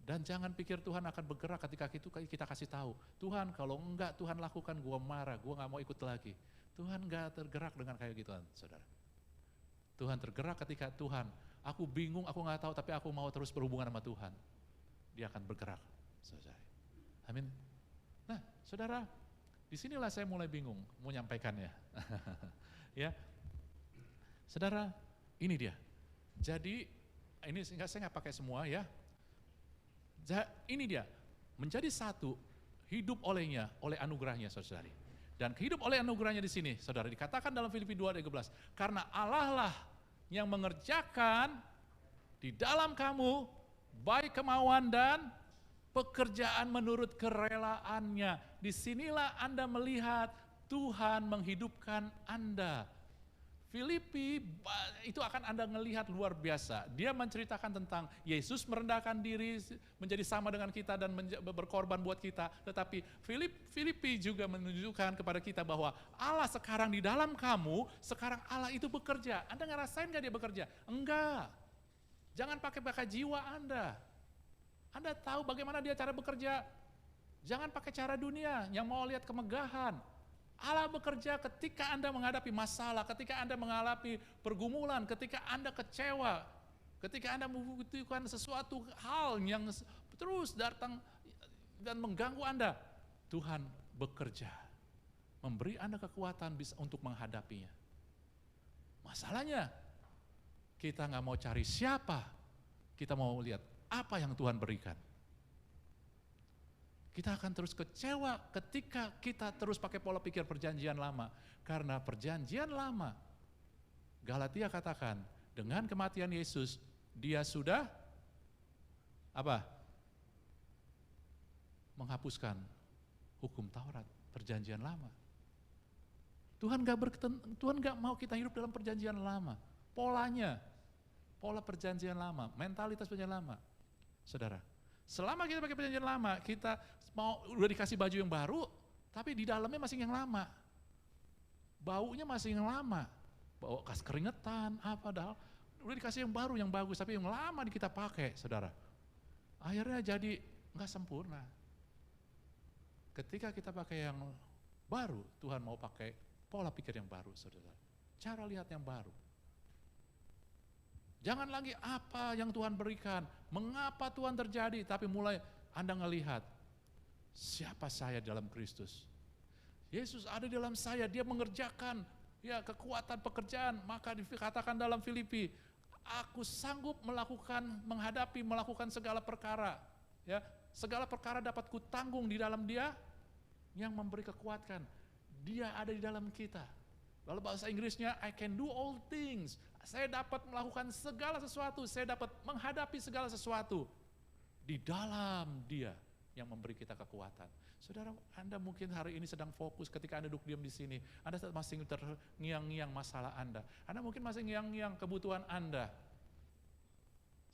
Dan jangan pikir Tuhan akan bergerak ketika kita kasih tahu. Tuhan, kalau enggak Tuhan lakukan, gua marah, gua nggak mau ikut lagi. Tuhan enggak tergerak dengan kayak gituan, saudara. Tuhan tergerak ketika Tuhan, aku bingung, aku nggak tahu, tapi aku mau terus berhubungan sama Tuhan. Dia akan bergerak, saudara. Amin. Nah, saudara, disinilah saya mulai bingung mau nyampaikannya. Ya, saudara, ini dia. Jadi ini saya nggak pakai semua ya. Ini dia, menjadi satu, hidup olehnya, oleh anugerahnya, saudari. Dan hidup oleh anugerahnya di sini, saudara, dikatakan dalam Filipi 2:13, karena Allah lah yang mengerjakan di dalam kamu baik kemauan dan pekerjaan menurut kerelaannya. Disinilah Anda melihat Tuhan menghidupkan Anda. Filipi itu akan Anda melihat luar biasa. Dia menceritakan tentang Yesus merendahkan diri menjadi sama dengan kita dan berkorban buat kita. Tetapi Filipi juga menunjukkan kepada kita bahwa Allah sekarang di dalam kamu, sekarang Allah itu bekerja. Anda ngerasain gak Dia bekerja? Enggak. Jangan pakai jiwa Anda. Anda tahu bagaimana Dia cara bekerja. Jangan pakai cara dunia yang mau lihat kemegahan. Allah bekerja ketika Anda menghadapi masalah, ketika Anda menghadapi pergumulan, ketika Anda kecewa, ketika Anda membutuhkan sesuatu hal yang terus datang dan mengganggu Anda. Tuhan bekerja, memberi Anda kekuatan bisa untuk menghadapinya. Masalahnya, kita nggak mau cari siapa, kita mau lihat apa yang Tuhan berikan. Kita akan terus kecewa ketika kita terus pakai pola pikir perjanjian lama. Karena perjanjian lama, Galatia katakan, dengan kematian Yesus, Dia sudah apa? Menghapuskan hukum Taurat, perjanjian lama. Tuhan gak mau kita hidup dalam perjanjian lama. Polanya, pola perjanjian lama, mentalitas perjanjian lama. Saudara, selama kita pakai perjanjian lama, kita udah dikasih baju yang baru, tapi di dalamnya masih yang lama. Baunya masih yang lama. Bau kas keringetan, padahal udah dikasih yang baru, yang bagus, tapi yang lama kita pakai, saudara. Akhirnya jadi nggak sempurna. Ketika kita pakai yang baru, Tuhan mau pakai pola pikir yang baru, saudara. Cara lihat yang baru. Jangan lagi apa yang Tuhan berikan, mengapa Tuhan terjadi, tapi mulai Anda ngelihat, siapa saya dalam Kristus. Yesus ada di dalam saya, Dia mengerjakan ya kekuatan pekerjaan, maka dikatakan dalam Filipi, aku sanggup melakukan segala perkara. Ya, segala perkara dapat kutanggung di dalam Dia yang memberi kekuatan. Dia ada di dalam kita. Lalu bahasa Inggrisnya, I can do all things. Saya dapat melakukan segala sesuatu, saya dapat menghadapi segala sesuatu di dalam Dia yang memberi kita kekuatan. Saudara, Anda mungkin hari ini sedang fokus ketika Anda duduk diam di sini. Anda masih terngiang-ngiang masalah Anda. Anda mungkin masih ngiang-ngiang kebutuhan Anda.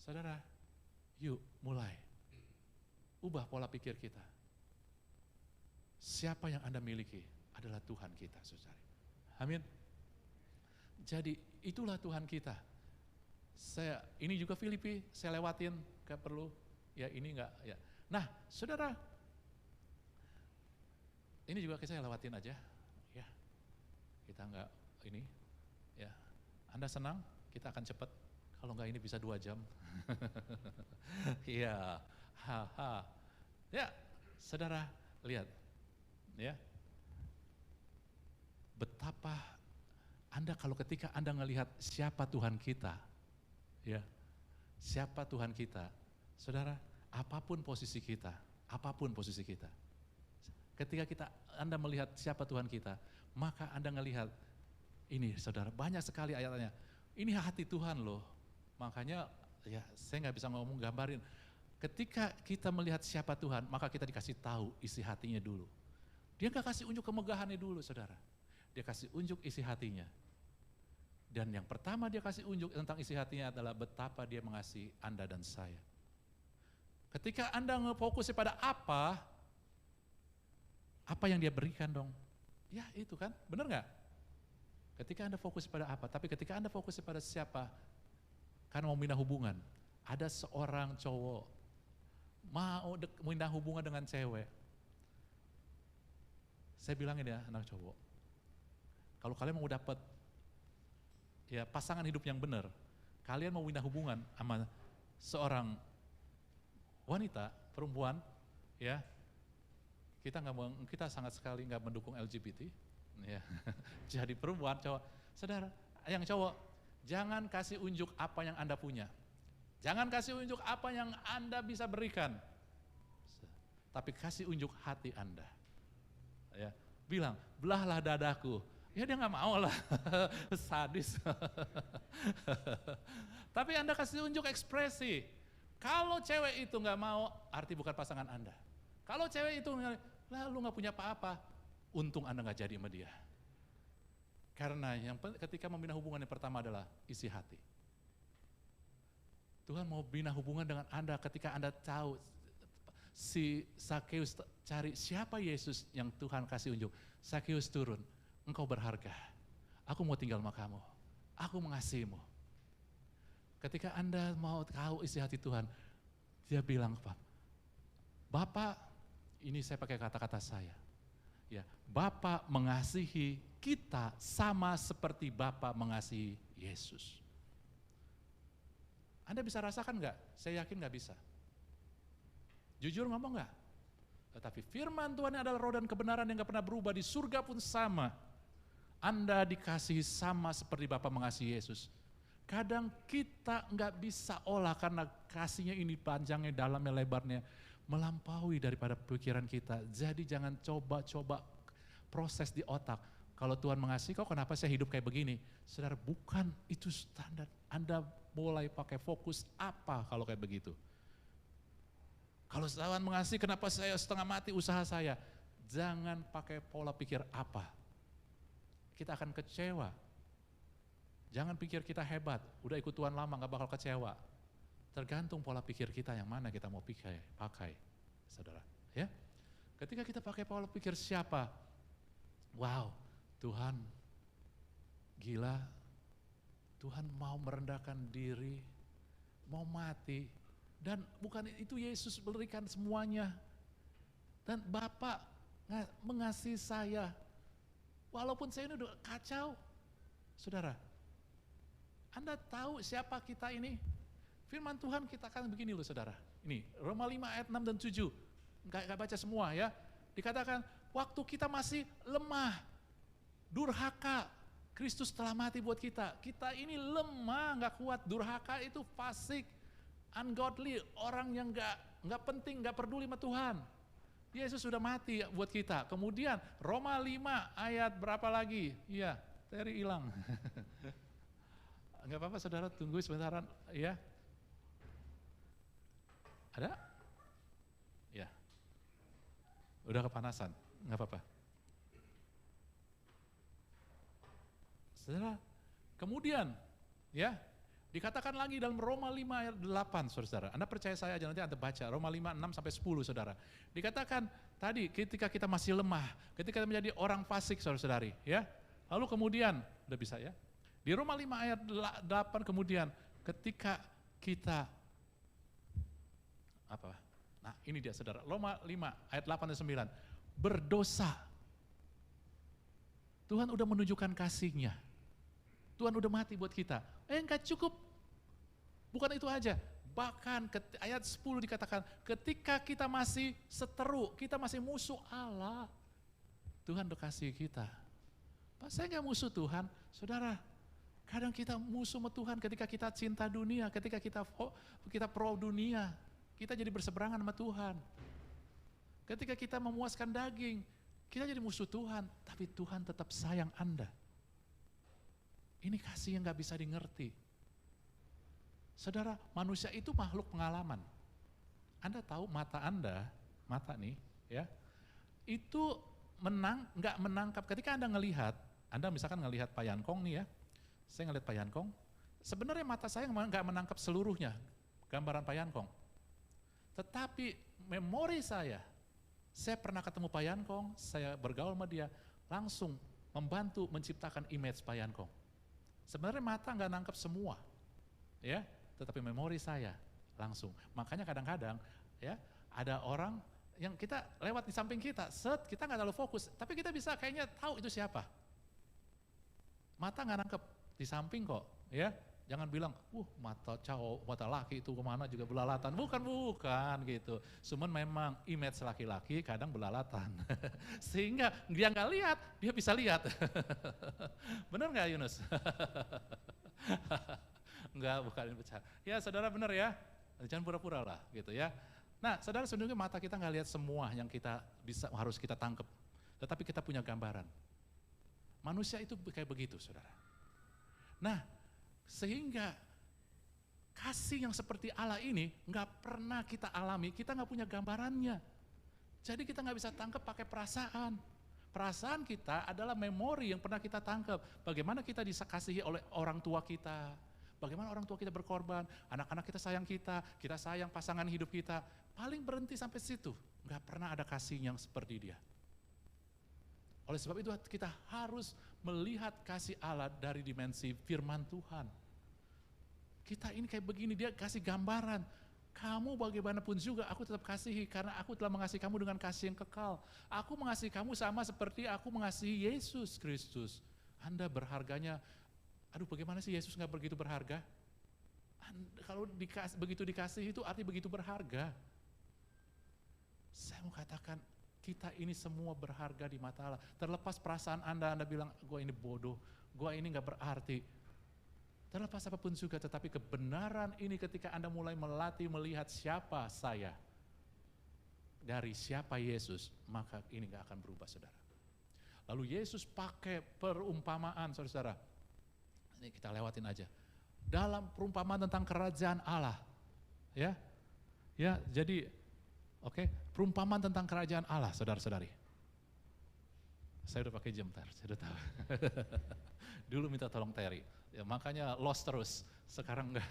Saudara, yuk mulai. Ubah pola pikir kita. Siapa yang Anda miliki adalah Tuhan kita, saudara. Amin. Jadi itulah Tuhan kita. Ini juga Filipi, saya lewatin, gak perlu, ya ini enggak, ya. Nah, saudara, ini juga saya lewatin aja, ya. Kita enggak ini, ya. Anda senang, kita akan cepat. Kalau enggak ini bisa 2 jam. Iya, haha. Ya, saudara, lihat, ya. Betapa Anda kalau ketika Anda ngelihat siapa Tuhan kita, ya, siapa Tuhan kita, saudara, apapun posisi kita, ketika Anda melihat siapa Tuhan kita, maka Anda ngelihat ini, saudara, banyak sekali ayatnya. Ini hati Tuhan loh, makanya ya saya nggak bisa ngomong gambarin. Ketika kita melihat siapa Tuhan, maka kita dikasih tahu isi hatinya dulu. Dia nggak kasih unjuk kemegahannya dulu, saudara. Dia kasih unjuk isi hatinya. Dan yang pertama dia kasih unjuk tentang isi hatinya adalah betapa dia mengasihi Anda dan saya. Ketika Anda ngefokus pada apa yang dia berikan dong? Ya itu kan, benar nggak? Ketika Anda fokus pada apa, tapi ketika Anda fokus pada siapa, karena mau mindah hubungan, ada seorang cowok mau mindah hubungan dengan cewek. Saya bilangin ya anak cowok, kalau kalian mau dapat ya pasangan hidup yang benar, kalian mau mindah hubungan sama seorang wanita, perempuan, ya kita sangat sekali nggak mendukung LGBT, ya. Jadi perempuan, cowok, saudara, yang cowok, jangan kasih unjuk apa yang Anda punya, jangan kasih unjuk apa yang Anda bisa berikan, tapi kasih unjuk hati Anda. Ya, bilang, belahlah dadaku. Ya dia nggak mau lah, sadis. Tapi Anda kasih unjuk ekspresi. Kalau cewek itu nggak mau, arti bukan pasangan Anda. Kalau cewek itu, lah lu nggak punya apa-apa, untung Anda nggak jadi sama dia. Karena ketika membina hubungan yang pertama adalah isi hati. Tuhan mau bina hubungan dengan Anda ketika Anda tahu si Sakeus cari siapa Yesus yang Tuhan kasih unjuk. Sakeus turun, engkau berharga, aku mau tinggal sama kamu, aku mengasihimu. Ketika Anda mau tahu isi hati Tuhan, dia bilang, Bapak, ini saya pakai kata-kata saya, ya, Bapak mengasihi kita sama seperti Bapak mengasihi Yesus. Anda bisa rasakan nggak? Saya yakin nggak bisa. Jujur ngomong nggak? Tetapi firman Tuhan adalah roh dan kebenaran yang nggak pernah berubah, di surga pun sama. Anda dikasihi sama seperti Bapa mengasihi Yesus. Kadang kita nggak bisa olah karena kasihnya ini panjangnya, dalamnya, lebarnya, melampaui daripada pikiran kita. Jadi jangan coba-coba proses di otak. Kalau Tuhan mengasihi kau, kenapa saya hidup kayak begini? Saudara, bukan itu standar. Anda mulai pakai fokus apa kalau kayak begitu? Kalau Tuhan mengasihi, kenapa saya setengah mati usaha saya? Jangan pakai pola pikir apa. Kita akan kecewa. Jangan pikir kita hebat, udah ikut Tuhan lama gak bakal kecewa. Tergantung pola pikir kita yang mana kita mau pakai, saudara. Ya, ketika kita pakai pola pikir siapa? Wow, Tuhan gila, Tuhan mau merendahkan diri, mau mati. Dan bukan itu Yesus berikan semuanya. Dan Bapak mengasihi saya. Walaupun saya ini udah kacau. Saudara, Anda tahu siapa kita ini? Firman Tuhan kita kan begini loh saudara. Ini Roma 5 ayat 6 dan 7. Enggak baca semua ya. Dikatakan waktu kita masih lemah, durhaka, Kristus telah mati buat kita. Kita ini lemah, gak kuat. Durhaka itu fasik, ungodly, orang yang gak penting, gak peduli sama Tuhan. Yesus sudah mati buat kita. Kemudian Roma 5 ayat berapa lagi? Iya, Terry hilang. Enggak apa-apa saudara, tunggu sebentaran ya. Ada? Ya. Udah kepanasan, enggak apa-apa. Saudara, kemudian ya, dikatakan lagi dalam Roma 5 ayat 8 saudara. Anda percaya saya aja, nanti Anda baca Roma 5, 6 sampai 10 saudara. Dikatakan tadi ketika kita masih lemah, ketika kita menjadi orang fasik saudara-saudari ya. Lalu kemudian, udah bisa ya? Di Roma 5 ayat 8 kemudian, ketika kita, apa? Nah ini dia saudara, Roma 5 ayat 8 dan 9, berdosa. Tuhan udah menunjukkan kasih-Nya. Tuhan udah mati buat kita. Enggak cukup. Bukan itu aja. Bahkan ayat 10 dikatakan, ketika kita masih seteru, kita masih musuh Allah, Tuhan udah kasih kita. Pak, saya nggak musuh Tuhan. Saudara, kadang kita musuh sama Tuhan ketika kita cinta dunia, ketika kita pro dunia, kita jadi berseberangan sama Tuhan. Ketika kita memuaskan daging, kita jadi musuh Tuhan, tapi Tuhan tetap sayang Anda. Ini kasih yang gak bisa dimengerti. Saudara, manusia itu makhluk pengalaman. Anda tahu mata Anda, mata nih, ya, itu nggak menangkap. Ketika Anda ngelihat, Anda misalkan ngelihat Pak Yankong nih ya, saya ngelihat Pak Yankong, sebenarnya mata saya nggak menangkap seluruhnya gambaran Pak Yankong. Tetapi memori saya pernah ketemu Pak Yankong, saya bergaul sama dia, langsung membantu menciptakan image Pak Yankong. Sebenarnya mata nggak nangkep semua, ya, tetapi memori saya langsung. Makanya kadang-kadang ya ada orang yang kita lewat di samping kita, kita nggak terlalu fokus, tapi kita bisa kayaknya tahu itu siapa. Mata nggak nangkep di samping kok, ya. Jangan bilang, mata cowok, mata laki itu kemana juga belalatan. Bukan gitu. Cuman memang image laki-laki kadang belalatan. Sehingga dia nggak lihat, dia bisa lihat. Benar nggak Yunus? Enggak, bukan ini pecah. Ya saudara benar ya, jangan pura-pura lah gitu ya. Nah saudara, sebenarnya mata kita nggak lihat semua yang kita harus kita tangkep. Tetapi kita punya gambaran. Manusia itu kayak begitu saudara. Nah, sehingga kasih yang seperti Allah ini nggak pernah kita alami, kita nggak punya gambarannya. Jadi kita nggak bisa tangkap pakai perasaan. Perasaan kita adalah memori yang pernah kita tangkap. Bagaimana kita dikasihi oleh orang tua kita, bagaimana orang tua kita berkorban, anak-anak kita sayang pasangan hidup kita. Paling berhenti sampai situ, nggak pernah ada kasih yang seperti dia. Oleh sebab itu kita harus melihat kasih Allah dari dimensi firman Tuhan. Kita ini kayak begini, dia kasih gambaran. Kamu bagaimanapun juga aku tetap kasihi karena aku telah mengasihi kamu dengan kasih yang kekal. Aku mengasihi kamu sama seperti aku mengasihi Yesus Kristus. Anda berharganya, bagaimana sih Yesus gak begitu berharga? Kalau begitu dikasih itu arti begitu berharga. Saya mau katakan, kita ini semua berharga di mata Allah. Terlepas perasaan Anda bilang, gue ini bodoh, gue ini gak berarti. Terlepas apapun juga, tetapi kebenaran ini ketika Anda mulai melatih melihat siapa saya, dari siapa Yesus, maka ini gak akan berubah saudara. Lalu Yesus pakai perumpamaan saudara, ini kita lewatin aja. Dalam perumpamaan tentang kerajaan Allah, ya jadi perumpamaan tentang kerajaan Allah, saudara-saudari. Saya udah pakai jam, saya udah tahu. Dulu minta tolong Terry, ya makanya lost terus, sekarang enggak.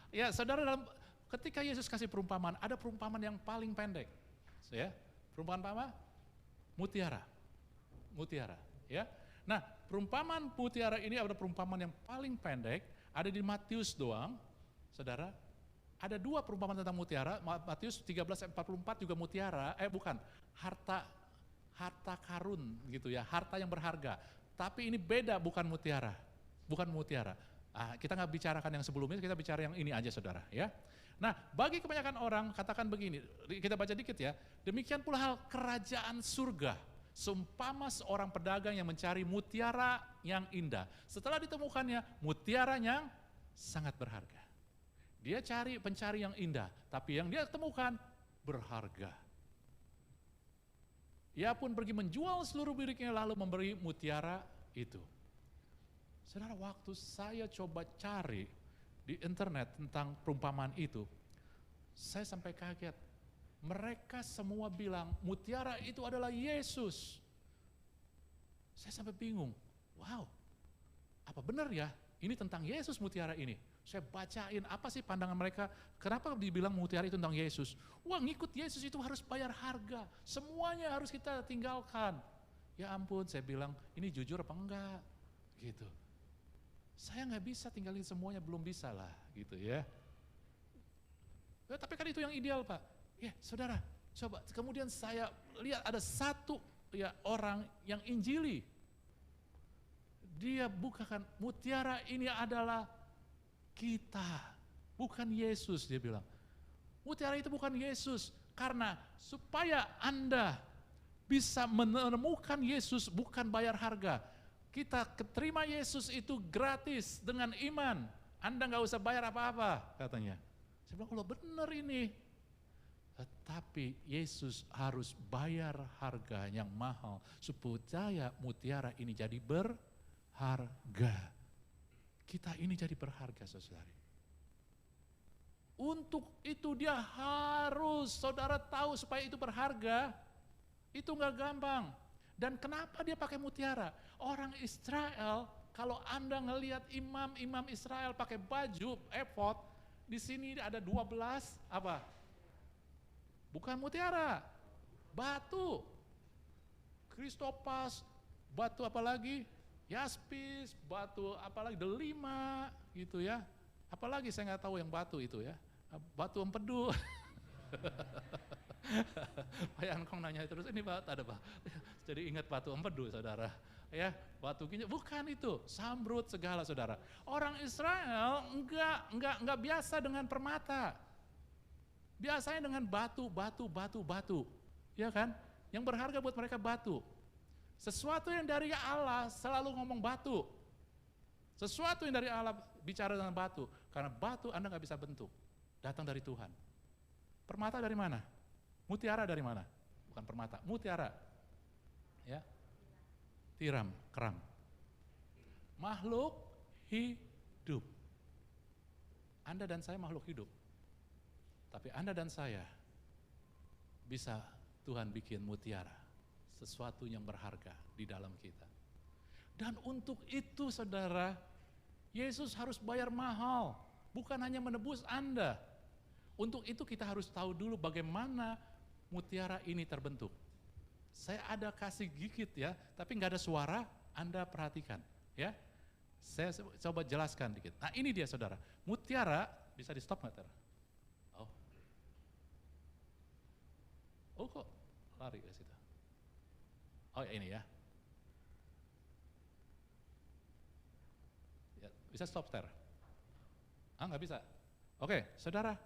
Ya saudara, ketika Yesus kasih perumpamaan, ada perumpamaan yang paling pendek. Ya, perumpamaan apa? Mutiara, ya. Nah, perumpamaan mutiara ini ada perumpamaan yang paling pendek, ada di Matius doang, saudara. Ada dua perumpamaan tentang mutiara, Matius 13:44 juga mutiara, harta karun gitu ya, harta yang berharga. Tapi ini beda, bukan mutiara. Kita nggak bicarakan yang sebelumnya, kita bicara yang ini aja saudara ya. Nah, bagi kebanyakan orang katakan begini, kita baca dikit ya. Demikian pula hal kerajaan surga. Seumpama seorang pedagang yang mencari mutiara yang indah. Setelah ditemukannya, mutiara yang sangat berharga. Dia pencari yang indah, tapi yang dia temukan berharga. Ia pun pergi menjual seluruh miliknya lalu memberi mutiara itu. Saudara, waktu saya coba cari di internet tentang perumpamaan itu, saya sampai kaget. Mereka semua bilang mutiara itu adalah Yesus. Saya sampai bingung, wow, apa benar ya ini tentang Yesus mutiara ini? Saya bacain apa sih pandangan mereka, kenapa dibilang mutiara itu tentang Yesus? Wah, ngikut Yesus itu harus bayar harga, semuanya harus kita tinggalkan. Ya ampun, saya bilang, ini jujur apa enggak? Gitu. Saya nggak bisa tinggalin semuanya, belum bisa lah, gitu ya. Ya, tapi kan itu yang ideal, Pak. Ya, saudara, coba kemudian saya lihat ada satu ya orang yang injili. Dia bukakan, mutiara ini adalah kita, bukan Yesus, dia bilang. Mutiara itu bukan Yesus, karena supaya Anda bisa menemukan Yesus bukan bayar harga. Kita keterima Yesus itu gratis dengan iman. Anda nggak usah bayar apa-apa, katanya. Saya bilang, kalau benar ini. Tetapi Yesus harus bayar harga yang mahal supaya mutiara ini jadi berharga. Kita ini jadi berharga, saudari. Untuk itu dia harus, saudara tahu supaya itu berharga. Itu nggak gampang. Dan kenapa dia pakai mutiara? Orang Israel, kalau Anda ngelihat imam-imam Israel pakai baju efod, di sini ada 12 apa? Bukan mutiara, batu. Kristopas, batu apa lagi? Yaspis, batu apa lagi? Delima, gitu ya. Apalagi saya nggak tahu yang batu itu ya. Batu empedu. Pak Yankong nanya terus, ini batu ada Pak. Jadi ingat batu empedu, saudara. Ya, batu ginjal, bukan itu, sambrut segala, saudara. Orang Israel enggak biasa dengan permata. Biasanya dengan batu. Ya kan? Yang berharga buat mereka batu. Sesuatu yang dari Allah selalu ngomong batu. Sesuatu yang dari Allah bicara dengan batu. Karena batu Anda nggak bisa bentuk. Datang dari Tuhan. Permata dari mana? Mutiara dari mana? Bukan permata, mutiara. Ya. Tiram, kerang. Makhluk hidup. Anda dan saya makhluk hidup. Tapi Anda dan saya bisa Tuhan bikin mutiara. Sesuatu yang berharga di dalam kita. Dan untuk itu, saudara, Yesus harus bayar mahal. Bukan hanya menebus Anda. Untuk itu kita harus tahu dulu bagaimana mutiara ini terbentuk. Saya ada kasih gigit ya, tapi nggak ada suara, Anda perhatikan ya. Saya coba jelaskan dikit. Nah ini dia, saudara, mutiara bisa di stop nggak ter? Oh kok lari ke situ? Oh ya ini ya. Bisa stop ter? Ah nggak bisa? Oke, saudara.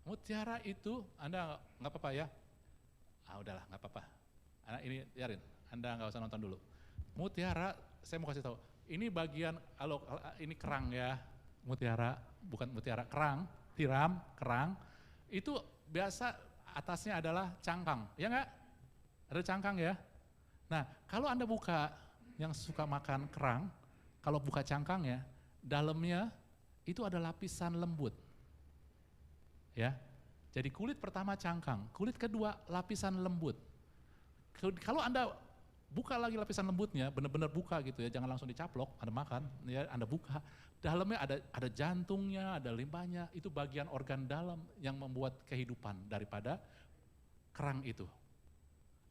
Mutiara itu, Anda nggak apa-apa ya? Ah udahlah, nggak apa-apa. Anak ini biarin, Anda nggak usah nonton dulu. Mutiara, saya mau kasih tahu. Ini bagian, kalau ini kerang ya, mutiara, bukan mutiara, kerang, tiram, kerang. Itu biasa atasnya adalah cangkang, ya nggak? Ada cangkang ya? Nah, kalau Anda buka, yang suka makan kerang, kalau buka cangkangnya, dalamnya itu ada lapisan lembut. Ya, jadi kulit pertama cangkang, kulit kedua lapisan lembut. Kalau Anda buka lagi lapisan lembutnya, benar-benar buka gitu ya, jangan langsung dicaplok, Anda makan, ya Anda buka. Dalamnya ada jantungnya, ada limbahnya, itu bagian organ dalam yang membuat kehidupan daripada kerang itu.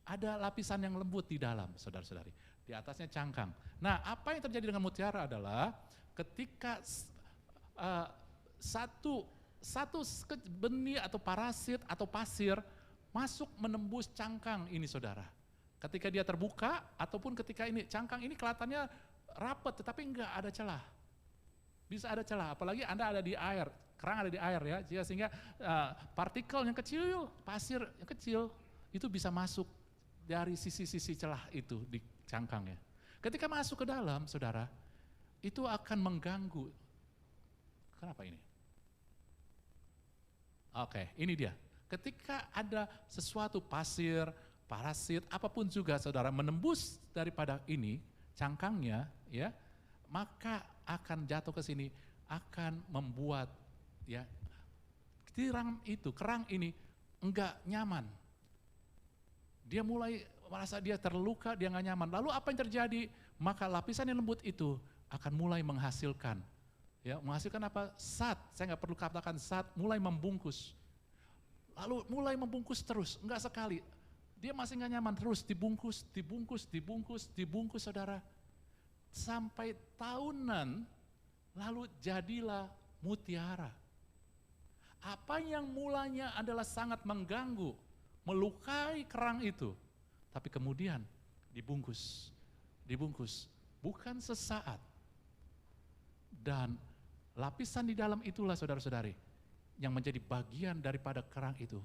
Ada lapisan yang lembut di dalam, saudara-saudari. Di atasnya cangkang. Nah, apa yang terjadi dengan mutiara adalah ketika satu benih atau parasit atau pasir masuk menembus cangkang ini, saudara. Ketika dia terbuka ataupun ketika ini cangkang ini kelihatannya rapat tetapi enggak ada celah. Bisa ada celah, apalagi Anda ada di air, kerang ada di air ya, sehingga partikel yang kecil, pasir yang kecil itu bisa masuk dari sisi-sisi celah itu di cangkangnya. Ketika masuk ke dalam, saudara, itu akan mengganggu. Kenapa ini? Oke, ini dia. Ketika ada sesuatu pasir, parasit, apapun juga, saudara, menembus daripada ini, cangkangnya, ya, maka akan jatuh ke sini, akan membuat ya kerang ini enggak nyaman. Dia mulai merasa dia terluka, dia enggak nyaman. Lalu apa yang terjadi? Maka lapisan yang lembut itu akan mulai menghasilkan. Ya, menghasilkan apa? Zat, saya enggak perlu katakan zat, mulai membungkus. Lalu mulai membungkus terus, enggak sekali. Dia masih nggak nyaman, terus dibungkus, dibungkus, dibungkus, dibungkus saudara. Sampai tahunan, lalu jadilah mutiara. Apa yang mulanya adalah sangat mengganggu, melukai kerang itu, tapi kemudian dibungkus, dibungkus, bukan sesaat. Dan lapisan di dalam itulah saudara-saudari, yang menjadi bagian daripada kerang itu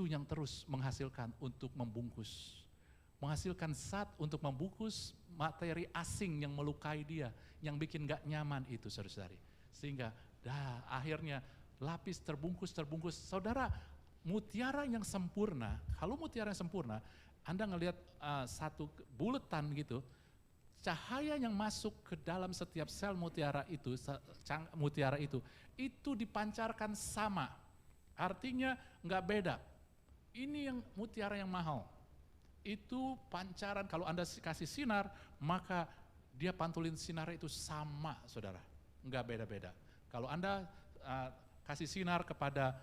yang terus menghasilkan untuk membungkus. Menghasilkan zat untuk membungkus materi asing yang melukai dia, yang bikin gak nyaman itu saudara-saudari. Sehingga akhirnya lapis terbungkus. Saudara, mutiara yang sempurna, kalau mutiara yang sempurna, Anda ngelihat satu buletan gitu, cahaya yang masuk ke dalam setiap sel mutiara itu dipancarkan sama. Artinya nggak beda. Ini yang mutiara yang mahal. Itu pancaran, kalau Anda kasih sinar, maka dia pantulin sinar itu sama, saudara. Nggak beda-beda. Kalau Anda kasih sinar kepada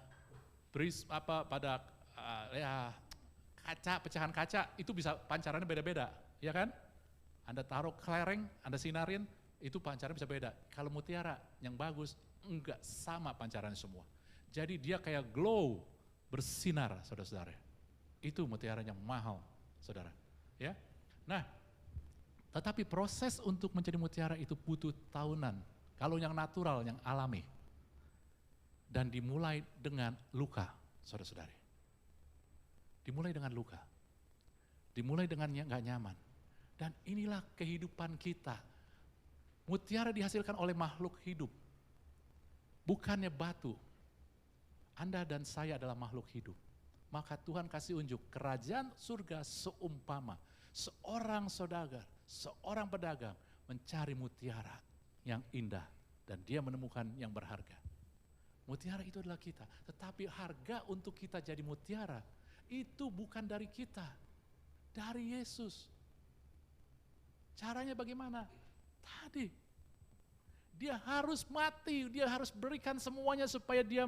kaca, pecahan kaca, itu bisa pancarannya beda-beda, ya kan? Anda taruh kelereng, Anda sinarin, itu pancarannya bisa beda. Kalau mutiara yang bagus, enggak sama pancarannya semua. Jadi dia kayak glow, bersinar, saudara-saudara. Itu mutiara yang mahal, saudara. Ya, nah, tetapi proses untuk menjadi mutiara itu butuh tahunan. Kalau yang natural, yang alami. Dan dimulai dengan luka, saudara-saudari. Dimulai dengan luka. Dimulai dengan yang gak nyaman. Dan inilah kehidupan kita. Mutiara dihasilkan oleh makhluk hidup. Bukannya batu. Anda dan saya adalah makhluk hidup. Maka Tuhan kasih unjuk, kerajaan surga seumpama seorang saudagar, seorang pedagang mencari mutiara yang indah dan dia menemukan yang berharga. Mutiara itu adalah kita, tetapi harga untuk kita jadi mutiara itu bukan dari kita, dari Yesus. Caranya bagaimana? Tadi, dia harus mati, dia harus berikan semuanya supaya dia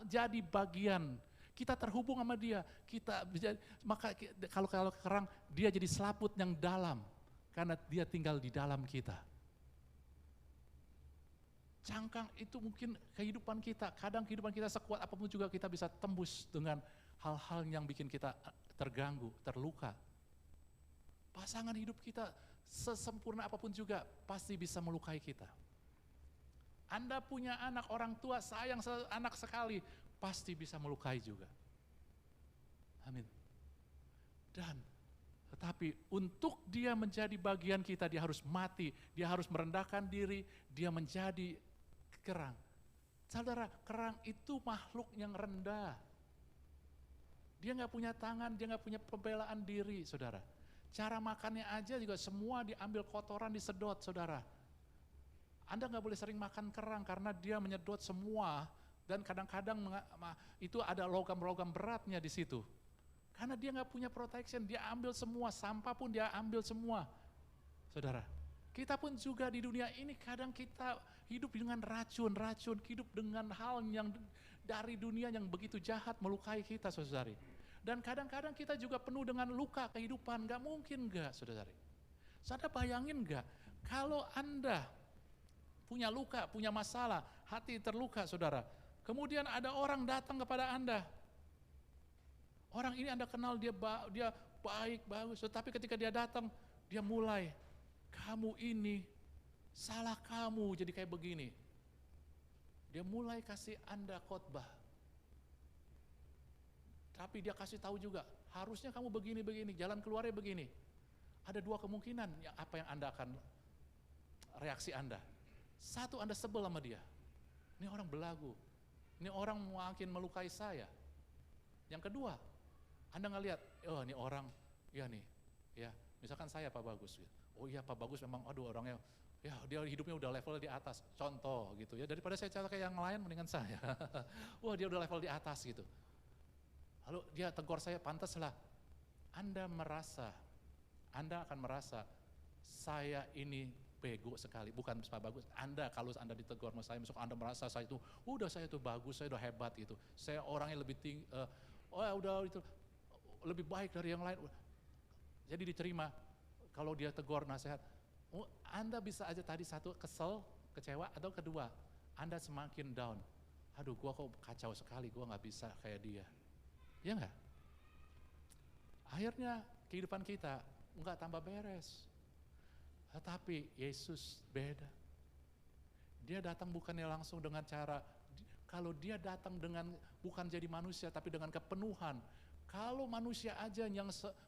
jadi bagian. Kita terhubung sama dia, maka kalau kerang, dia jadi selaput yang dalam, karena dia tinggal di dalam kita. Cangkang itu mungkin kehidupan kita, kadang kehidupan kita sekuat apapun juga kita bisa tembus dengan hal-hal yang bikin kita terganggu, terluka. Pasangan hidup kita sesempurna apapun juga pasti bisa melukai kita. Anda punya anak, orang tua sayang anak sekali, pasti bisa melukai juga. Amin. Dan tetapi untuk dia menjadi bagian kita, dia harus mati, dia harus merendahkan diri, dia menjadi kerang. Saudara, kerang itu makhluk yang rendah. Dia nggak punya tangan, dia nggak punya pembelaan diri, saudara. Cara makannya aja juga semua diambil kotoran, disedot, saudara. Anda nggak boleh sering makan kerang karena dia menyedot semua dan kadang-kadang itu ada logam-logam beratnya di situ. Karena dia nggak punya protection, dia ambil semua, sampah pun dia ambil semua. Saudara, kita pun juga di dunia ini kadang kita hidup dengan racun, hidup dengan hal yang dari dunia yang begitu jahat melukai kita, saudari. Dan kadang-kadang kita juga penuh dengan luka kehidupan, nggak mungkin nggak, saudari. Saudara bayangin nggak, kalau Anda punya luka, punya masalah, hati terluka, saudara. Kemudian ada orang datang kepada Anda. Orang ini Anda kenal, dia baik, bagus, tetapi ketika dia datang, dia mulai, kamu ini, salah kamu jadi kayak begini. Dia mulai kasih Anda khotbah. Tapi dia kasih tahu juga, harusnya kamu begini-begini, jalan keluarnya begini. Ada dua kemungkinan apa yang Anda akan, reaksi Anda. Satu, Anda sebel sama dia. Ini orang belagu, ini orang makin melukai saya. Yang kedua, Anda ngelihat, oh ini orang, ya nih, ya misalkan saya Pak Bagus, oh iya Pak Bagus memang, aduh orangnya, ya dia hidupnya udah level di atas, contoh gitu ya, daripada saya cara kayak yang lain mendingan saya. Wah dia udah level di atas gitu. Lalu dia tegur saya, pantaslah. Anda akan merasa, saya ini bego sekali, bukan Pak Bagus. Anda kalau Anda ditegur sama saya, misalkan Anda merasa saya itu bagus, saya itu hebat gitu. Saya orangnya lebih tinggi, udah itu. lebih baik dari yang lain. Jadi diterima kalau dia tegur nasihat. Anda bisa aja tadi satu kesel, kecewa, atau kedua, Anda semakin down. Aduh, gua kok kacau sekali, gua nggak bisa kayak dia. Ya nggak? Akhirnya kehidupan kita nggak tambah beres. Tetapi Yesus beda. Dia datang bukannya langsung dengan cara, kalau dia datang dengan bukan jadi manusia tapi dengan kepenuhan. Kalau manusia aja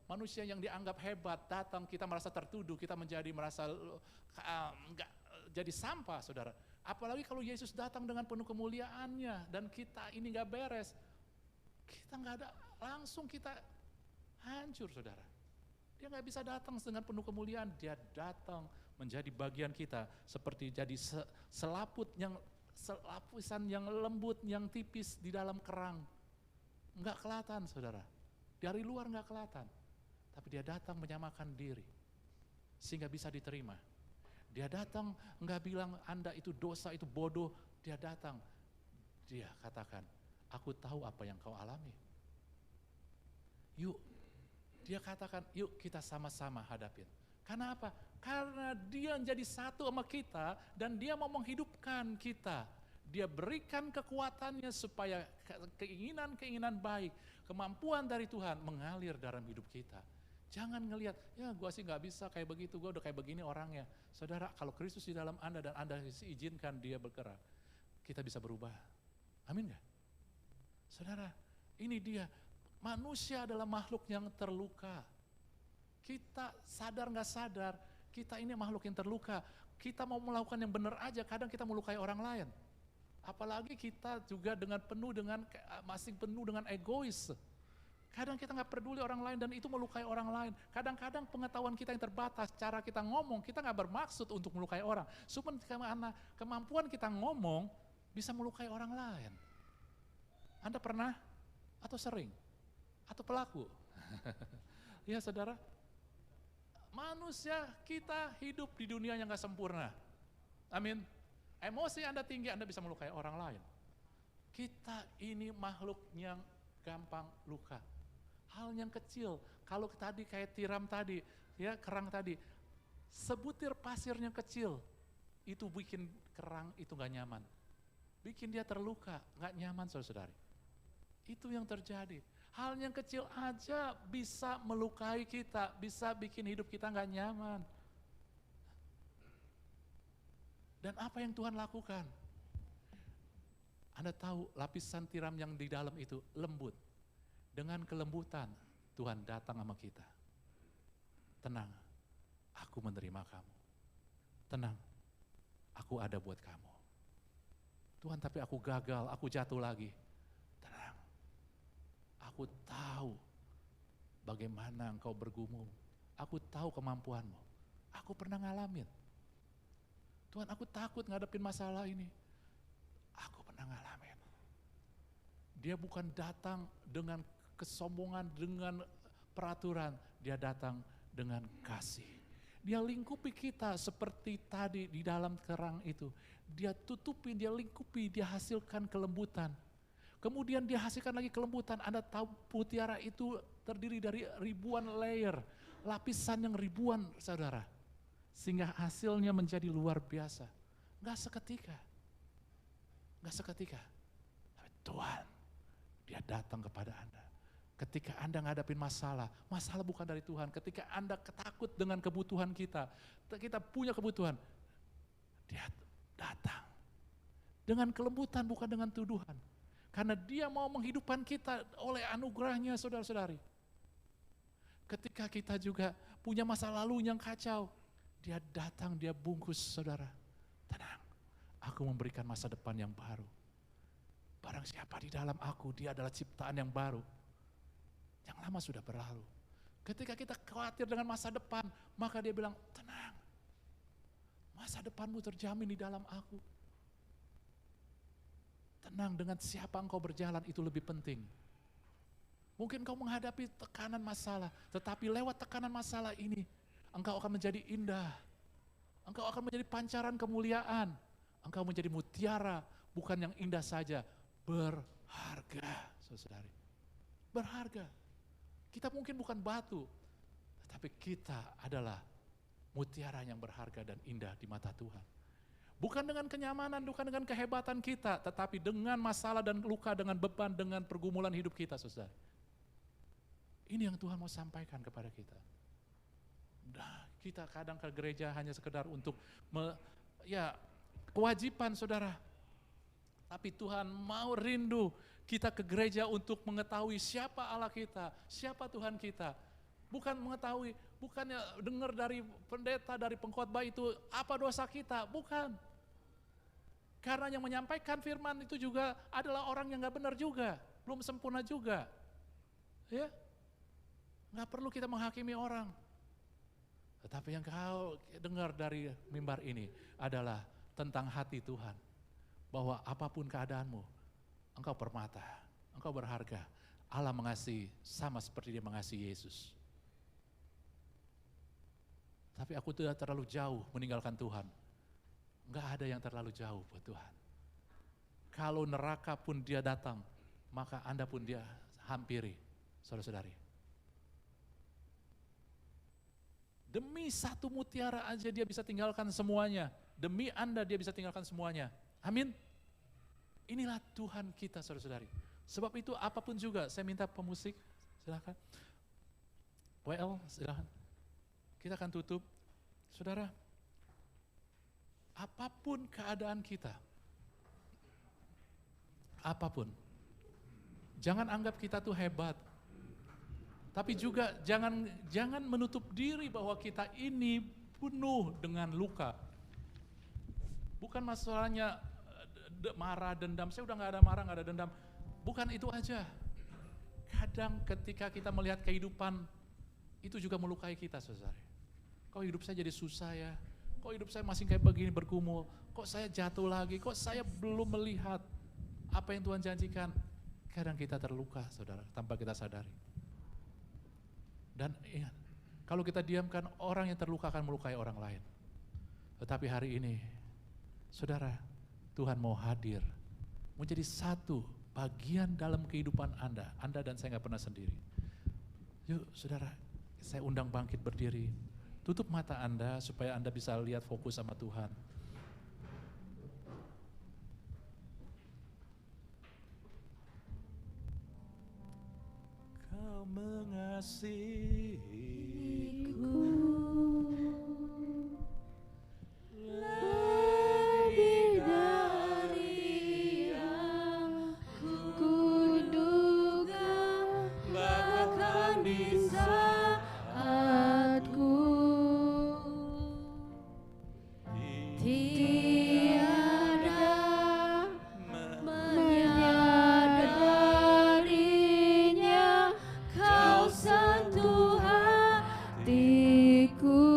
manusia yang dianggap hebat datang, kita merasa tertuduh, kita merasa enggak jadi sampah, saudara. Apalagi kalau Yesus datang dengan penuh kemuliaannya dan kita ini nggak beres, kita nggak ada, langsung kita hancur, saudara. Dia nggak bisa datang dengan penuh kemuliaan, dia datang menjadi bagian kita seperti jadi selapisan yang lembut, yang tipis di dalam kerang. Enggak kelihatan, saudara. Dari luar enggak kelihatan. Tapi dia datang menyamakan diri. Sehingga bisa diterima. Dia datang enggak bilang Anda itu dosa, itu bodoh. Dia datang. Dia katakan, aku tahu apa yang kau alami. Yuk. Dia katakan, yuk kita sama-sama hadapin. Karena apa? Karena dia menjadi satu sama kita dan dia mau menghidupkan kita. Dia berikan kekuatannya supaya keinginan-keinginan baik, kemampuan dari Tuhan mengalir dalam hidup kita. Jangan ngelihat, ya gue sih gak bisa kayak begitu, gue udah kayak begini orangnya. Saudara, kalau Kristus di dalam Anda dan Anda izinkan dia bergerak, kita bisa berubah. Amin gak? Saudara, ini dia, manusia adalah makhluk yang terluka. Kita sadar gak sadar, kita ini makhluk yang terluka. Kita mau melakukan yang benar aja, kadang kita melukai orang lain. Apalagi kita juga masing penuh dengan egois. Kadang kita nggak peduli orang lain dan itu melukai orang lain. Kadang-kadang pengetahuan kita yang terbatas, cara kita ngomong, kita nggak bermaksud untuk melukai orang. Cuma karena kemampuan kita ngomong bisa melukai orang lain. Anda pernah atau sering atau pelaku? Ya saudara, manusia kita hidup di dunia yang nggak sempurna. Amin. Emosi Anda tinggi, Anda bisa melukai orang lain. Kita ini makhluk yang gampang luka. Hal yang kecil, kalau tadi kayak tiram tadi, ya kerang tadi, sebutir pasirnya kecil, itu bikin kerang itu gak nyaman. Bikin dia terluka, gak nyaman saudara-saudari. Itu yang terjadi. Hal yang kecil aja bisa melukai kita, bisa bikin hidup kita gak nyaman. Dan apa yang Tuhan lakukan? Anda tahu lapisan tiram yang di dalam itu lembut. Dengan kelembutan Tuhan datang sama kita. Tenang, aku menerima kamu. Tenang, aku ada buat kamu. Tuhan, tapi aku gagal, aku jatuh lagi. Tenang, aku tahu bagaimana engkau bergumul. Aku tahu kemampuanmu. Aku pernah ngalamin. Tuhan, aku takut ngadepin masalah ini. Aku pernah ngalamin. Dia bukan datang dengan kesombongan, dengan peraturan. Dia datang dengan kasih. Dia lingkupi kita seperti tadi di dalam kerang itu. Dia tutupi, dia lingkupi, dia hasilkan kelembutan. Kemudian dia hasilkan lagi kelembutan. Anda tahu mutiara itu terdiri dari ribuan layer. Lapisan yang ribuan, saudara. Sehingga hasilnya menjadi luar biasa. Gak seketika. Tapi Tuhan, dia datang kepada Anda. Ketika Anda ngadapin masalah bukan dari Tuhan. Ketika Anda takut dengan kebutuhan kita punya kebutuhan, dia datang. Dengan kelembutan, bukan dengan tuduhan. Karena dia mau menghidupkan kita oleh anugerahnya, saudara-saudari. Ketika kita juga punya masa lalu yang kacau, dia datang, dia bungkus, saudara. Tenang, aku memberikan masa depan yang baru. Barang siapa di dalam aku, dia adalah ciptaan yang baru. Yang lama sudah berlalu. Ketika kita khawatir dengan masa depan, maka dia bilang, tenang. Masa depanmu terjamin di dalam aku. Tenang, dengan siapa engkau berjalan itu lebih penting. Mungkin kau menghadapi tekanan masalah, tetapi lewat tekanan masalah ini, engkau akan menjadi indah. Engkau akan menjadi pancaran kemuliaan. Engkau menjadi mutiara, bukan yang indah saja, berharga, saudari. Berharga. Kita mungkin bukan batu, tapi kita adalah mutiara yang berharga dan indah di mata Tuhan. Bukan dengan kenyamanan, bukan dengan kehebatan kita, tetapi dengan masalah dan luka, dengan beban, dengan pergumulan hidup kita, saudara. Ini yang Tuhan mau sampaikan kepada kita. Nah, kita kadang ke gereja hanya sekedar untuk kewajiban, saudara. Tapi Tuhan mau rindu kita ke gereja untuk mengetahui siapa Allah kita, siapa Tuhan kita. Bukan mengetahui, bukannya dengar dari pendeta, dari pengkhotbah itu apa dosa kita, bukan. Karena yang menyampaikan firman itu juga adalah orang yang gak benar juga, belum sempurna juga. Ya, gak perlu kita menghakimi orang. Tetapi yang kau dengar dari mimbar ini adalah tentang hati Tuhan. Bahwa apapun keadaanmu, engkau permata, engkau berharga. Allah mengasihi sama seperti Dia mengasihi Yesus. Tapi aku tidak terlalu jauh meninggalkan Tuhan. Enggak ada yang terlalu jauh buat Tuhan. Kalau neraka pun Dia datang, maka Anda pun Dia hampiri, saudara-saudari. Demi satu mutiara aja Dia bisa tinggalkan semuanya. Demi Anda Dia bisa tinggalkan semuanya. Amin. Inilah Tuhan kita, saudara-saudari. Sebab itu apapun juga, saya minta pemusik, silakan. WL, silakan. Kita akan tutup. Saudara, apapun keadaan kita, apapun, jangan anggap kita tuh hebat. Tapi juga jangan menutup diri bahwa kita ini penuh dengan luka. Bukan masalahnya marah, dendam, saya udah gak ada marah, gak ada dendam. Bukan itu aja. Kadang ketika kita melihat kehidupan, itu juga melukai kita, saudara. Kok hidup saya jadi susah ya? Kok hidup saya masih kayak begini bergumul? Kok saya jatuh lagi? Kok saya belum melihat apa yang Tuhan janjikan? Kadang kita terluka, saudara, tanpa kita sadari. Dan ingat, kalau kita diamkan, orang yang terluka akan melukai orang lain. Tetapi hari ini, saudara, Tuhan mau hadir, menjadi satu bagian dalam kehidupan Anda dan saya gak pernah sendiri. Yuk saudara, saya undang bangkit berdiri. Tutup mata Anda supaya Anda bisa lihat fokus sama Tuhan. Kau mengasihiku lebih dari yang kuduga, bahkan di saatku tiada menyadarinya. Kau sentuh hatiku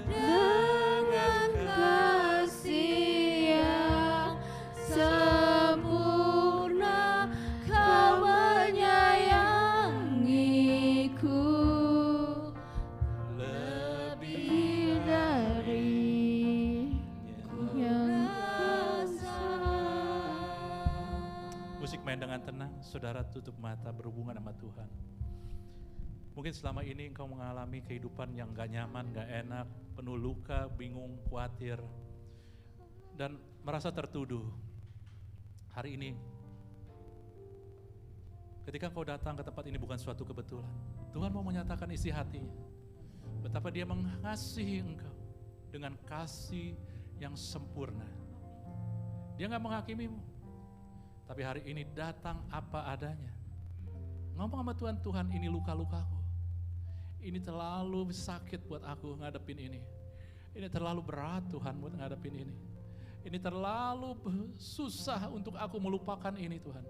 dengan kasih yang sempurna. Kau menyayangiku lebih dari yang rasa. Musik main dengan tenang, saudara tutup mata berhubungan sama Tuhan. Mungkin selama ini engkau mengalami kehidupan yang gak nyaman, gak enak, penuh luka, bingung, khawatir, dan merasa tertuduh. Hari ini, ketika engkau datang ke tempat ini bukan suatu kebetulan. Tuhan mau menyatakan isi hatinya. Betapa Dia mengasihi engkau dengan kasih yang sempurna. Dia gak menghakimimu. Tapi hari ini datang apa adanya. Ngomong sama Tuhan, Tuhan ini luka-lukaku. Ini terlalu sakit buat aku ngadepin ini. Ini terlalu berat Tuhan buat ngadepin ini. Ini terlalu susah untuk aku melupakan ini Tuhan.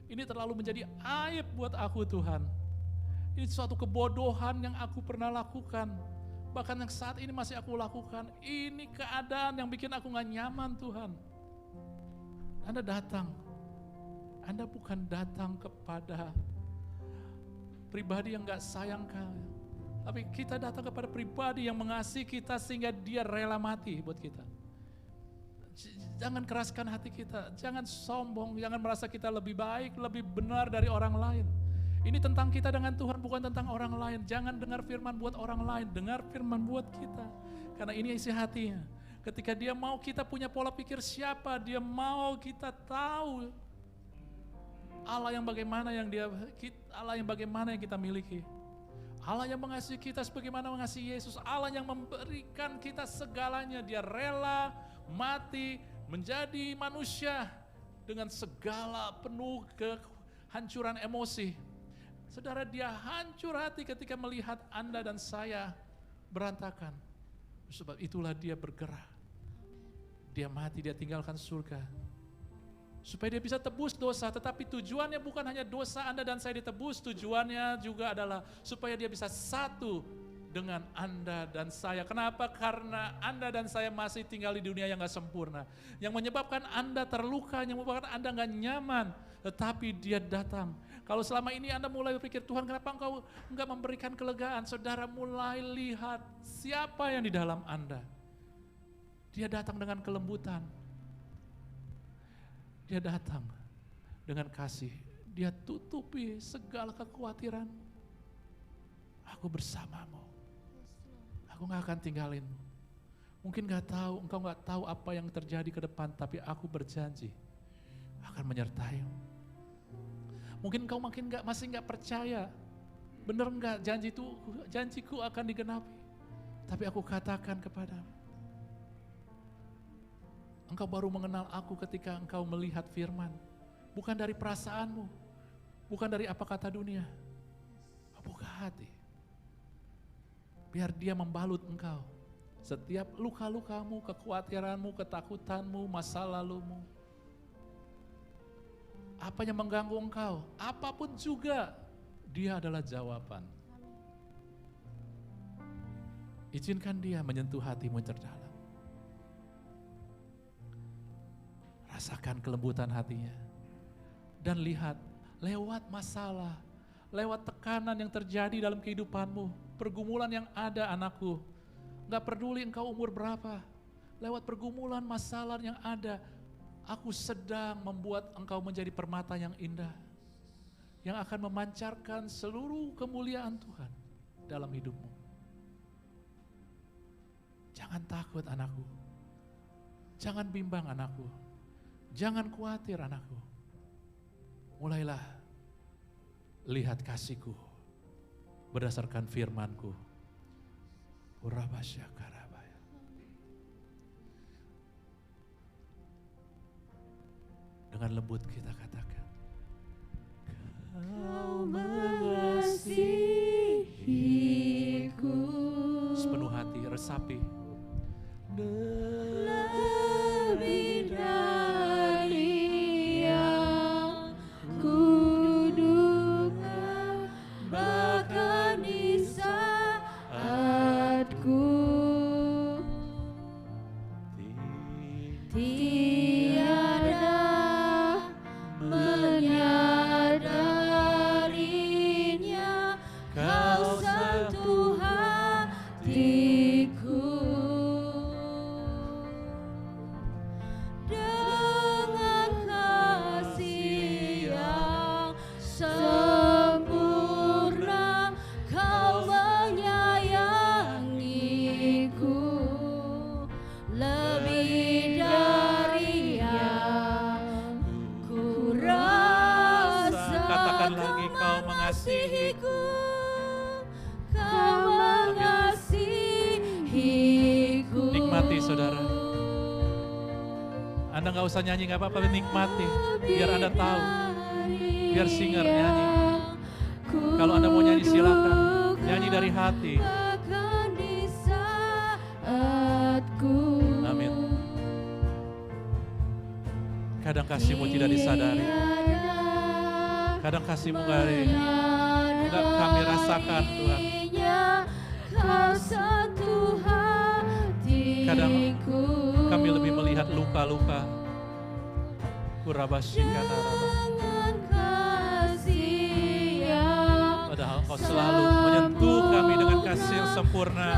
Ini terlalu menjadi aib buat aku Tuhan. Ini suatu kebodohan yang aku pernah lakukan. Bahkan yang saat ini masih aku lakukan. Ini keadaan yang bikin aku gak nyaman Tuhan. Anda datang. Anda bukan datang kepada pribadi yang gak sayang kalian. Tapi kita datang kepada pribadi yang mengasihi kita sehingga Dia rela mati buat kita. Jangan keraskan hati kita, jangan sombong, jangan merasa kita lebih baik, lebih benar dari orang lain. Ini tentang kita dengan Tuhan, bukan tentang orang lain. Jangan dengar firman buat orang lain, dengar firman buat kita. Karena ini isi hatinya. Ketika dia mau kita punya pola pikir siapa, dia mau kita tahu Allah yang bagaimana yang kita miliki. Allah yang mengasihi kita sebagaimana mengasihi Yesus. Allah yang memberikan kita segalanya. Dia rela mati menjadi manusia dengan segala penuh kehancuran emosi. Saudara, dia hancur hati ketika melihat Anda dan saya berantakan. Sebab itulah dia bergerak. Dia mati, dia tinggalkan surga. Supaya dia bisa tebus dosa, tetapi tujuannya bukan hanya dosa Anda dan saya ditebus, tujuannya juga adalah supaya dia bisa satu dengan Anda dan saya. Kenapa? Karena Anda dan saya masih tinggal di dunia yang gak sempurna. Yang menyebabkan Anda terluka, yang menyebabkan Anda gak nyaman, tetapi dia datang. Kalau selama ini Anda mulai berpikir, Tuhan kenapa Engkau enggak memberikan kelegaan? Saudara mulai lihat siapa yang di dalam Anda. Dia datang dengan kelembutan. Dia datang dengan kasih. Dia tutupi segala kekhawatiran. Aku bersamamu. Aku gak akan tinggalin. Mungkin engkau gak tahu apa yang terjadi ke depan, tapi aku berjanji akan menyertaimu. Mungkin engkau masih gak percaya. Benar gak janjiku akan digenapi. Tapi aku katakan kepadamu. Engkau baru mengenal aku ketika engkau melihat firman. Bukan dari perasaanmu. Bukan dari apa kata dunia. Buka hati. Biar dia membalut engkau. Setiap luka-lukamu, kekhawatiranmu, ketakutanmu, masa lalumu. Apa yang mengganggu engkau, apapun juga, dia adalah jawaban. Izinkan dia menyentuh hatimu terdalam. Rasakan kelembutan hatinya. Dan lihat, lewat masalah, lewat tekanan yang terjadi dalam kehidupanmu, pergumulan yang ada anakku, gak peduli engkau umur berapa, lewat pergumulan masalah yang ada, aku sedang membuat engkau menjadi permata yang indah, yang akan memancarkan seluruh kemuliaan Tuhan dalam hidupmu. Jangan takut anakku, jangan bimbang anakku. Jangan khawatir anakku. Mulailah lihat kasihku berdasarkan firmanku. Urabasyakarabaya. Dengan lembut kita katakan. Kau mengasihiku. Sepenuh hati resapi. Lebih dari yang kuduga, bahkan di saatku tiada menyadarinya, kau sentuh hatiku. Mengasihiku, kau mengasihiku. Nikmati saudara. Anda gak usah nyanyi, gak apa-apa, nikmati. Biar Anda tahu. Biar singer nyanyi. Kalau Anda mau nyanyi silakan. Nyanyi dari hati. Amin. Kadang kasihmu tidak disadari. Kadang kasihmu gak kami rasakan Tuhan. Kadang kami lebih melihat luka-luka. Padahal Kau selalu menyentuh kami dengan kasih yang sempurna.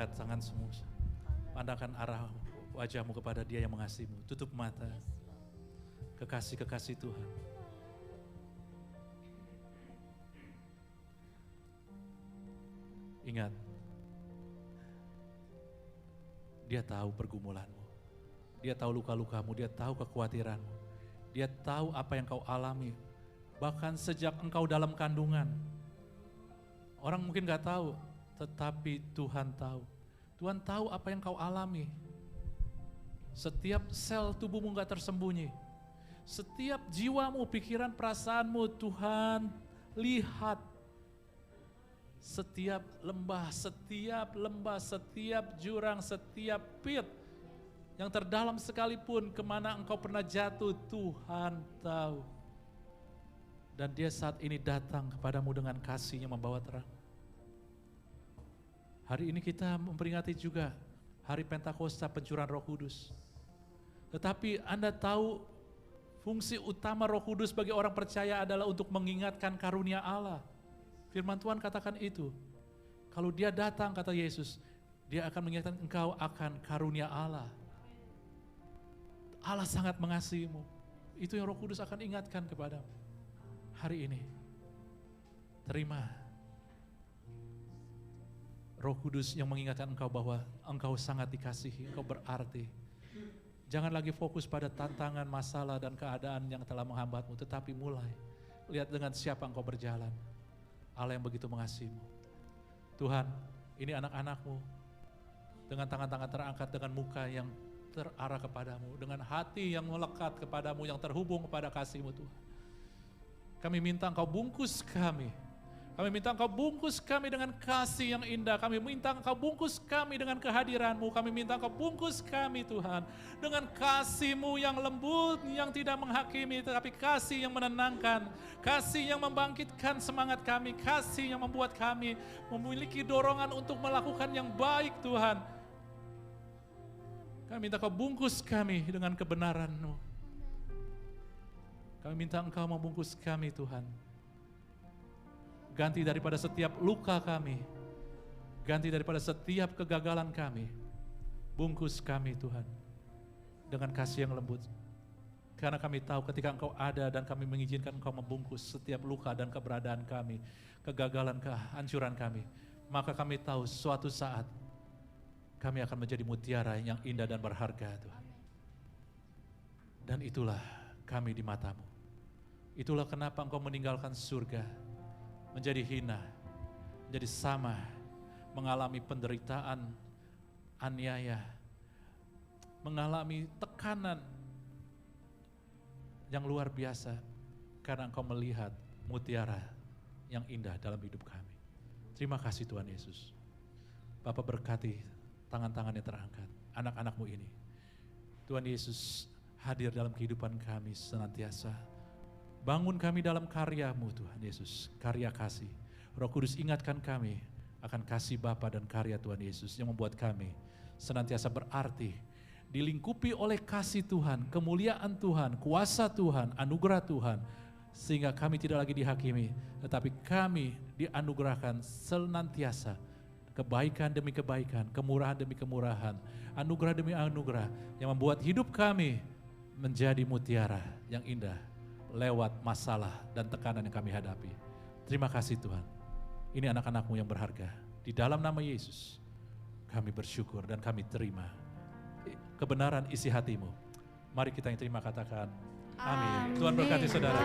Angkat tangan semua. Pandangkan arah wajahmu kepada Dia yang mengasihimu. Tutup mata. Kekasih-kekasih Tuhan. Ingat, Dia tahu pergumulanmu. Dia tahu luka-lukamu, Dia tahu kekhawatiranmu. Dia tahu apa yang kau alami. Bahkan sejak engkau dalam kandungan. Orang mungkin gak tahu, tetapi Tuhan tahu. Tuhan tahu apa yang kau alami. Setiap sel tubuhmu gak tersembunyi. Setiap jiwamu, pikiran, perasaanmu Tuhan lihat. Setiap lembah, setiap jurang, setiap pit yang terdalam sekalipun kemana engkau pernah jatuh, Tuhan tahu. Dan Dia saat ini datang kepadamu dengan kasih yang membawa terang. Hari ini kita memperingati juga hari Pentakosta pencurahan Roh Kudus. Tetapi Anda tahu fungsi utama Roh Kudus bagi orang percaya adalah untuk mengingatkan karunia Allah. Firman Tuhan katakan itu. Kalau Dia datang, kata Yesus, Dia akan mengingatkan engkau akan karunia Allah. Allah sangat mengasihimu. Itu yang Roh Kudus akan ingatkan kepadamu. Hari ini, terima Roh Kudus yang mengingatkan engkau bahwa engkau sangat dikasihi, engkau berarti. Jangan lagi fokus pada tantangan, masalah, dan keadaan yang telah menghambatmu, tetapi mulai lihat dengan siapa engkau berjalan. Allah yang begitu mengasihimu. Tuhan, ini anak-anakmu dengan tangan-tangan terangkat, dengan muka yang terarah kepadamu, dengan hati yang melekat kepadamu, yang terhubung kepada kasih-Mu Tuhan. Kami minta Engkau bungkus kami. Kami minta Engkau bungkus kami dengan kasih yang indah. Kami minta Engkau bungkus kami dengan kehadiran-Mu. Kami minta Engkau bungkus kami Tuhan dengan kasih-Mu yang lembut, yang tidak menghakimi, tetapi kasih yang menenangkan. Kasih yang membangkitkan semangat kami. Kasih yang membuat kami memiliki dorongan untuk melakukan yang baik Tuhan. Kami minta Engkau bungkus kami dengan kebenaran-Mu. Kami minta Engkau membungkus kami Tuhan. Ganti daripada setiap luka kami. Ganti daripada setiap kegagalan kami. Bungkus kami Tuhan. Dengan kasih yang lembut. Karena kami tahu ketika Engkau ada dan kami mengizinkan Engkau membungkus setiap luka dan keberadaan kami. Kegagalan, kehancuran kami. Maka kami tahu suatu saat kami akan menjadi mutiara yang indah dan berharga Tuhan. Dan itulah kami di mata-Mu. Itulah kenapa Engkau meninggalkan surga, menjadi hina, menjadi sama, mengalami penderitaan, aniaya, mengalami tekanan yang luar biasa, karena Engkau melihat mutiara yang indah dalam hidup kami. Terima kasih Tuhan Yesus. Bapa berkati tangan-tangan yang terangkat, anak-anak-Mu ini. Tuhan Yesus hadir dalam kehidupan kami senantiasa. Bangun kami dalam karya-Mu Tuhan Yesus, karya kasih. Roh Kudus ingatkan kami akan kasih Bapa dan karya Tuhan Yesus yang membuat kami senantiasa berarti, dilingkupi oleh kasih Tuhan, kemuliaan Tuhan, kuasa Tuhan, anugerah Tuhan, sehingga kami tidak lagi dihakimi, tetapi kami dianugerahkan senantiasa kebaikan demi kebaikan, kemurahan demi kemurahan, anugerah demi anugerah yang membuat hidup kami menjadi mutiara yang indah lewat masalah dan tekanan yang kami hadapi. Terima kasih Tuhan. Ini anak-anak-Mu yang berharga. Di dalam nama Yesus kami bersyukur dan kami terima kebenaran isi hati-Mu. Mari kita yang terima katakan amin. Tuhan berkati saudara.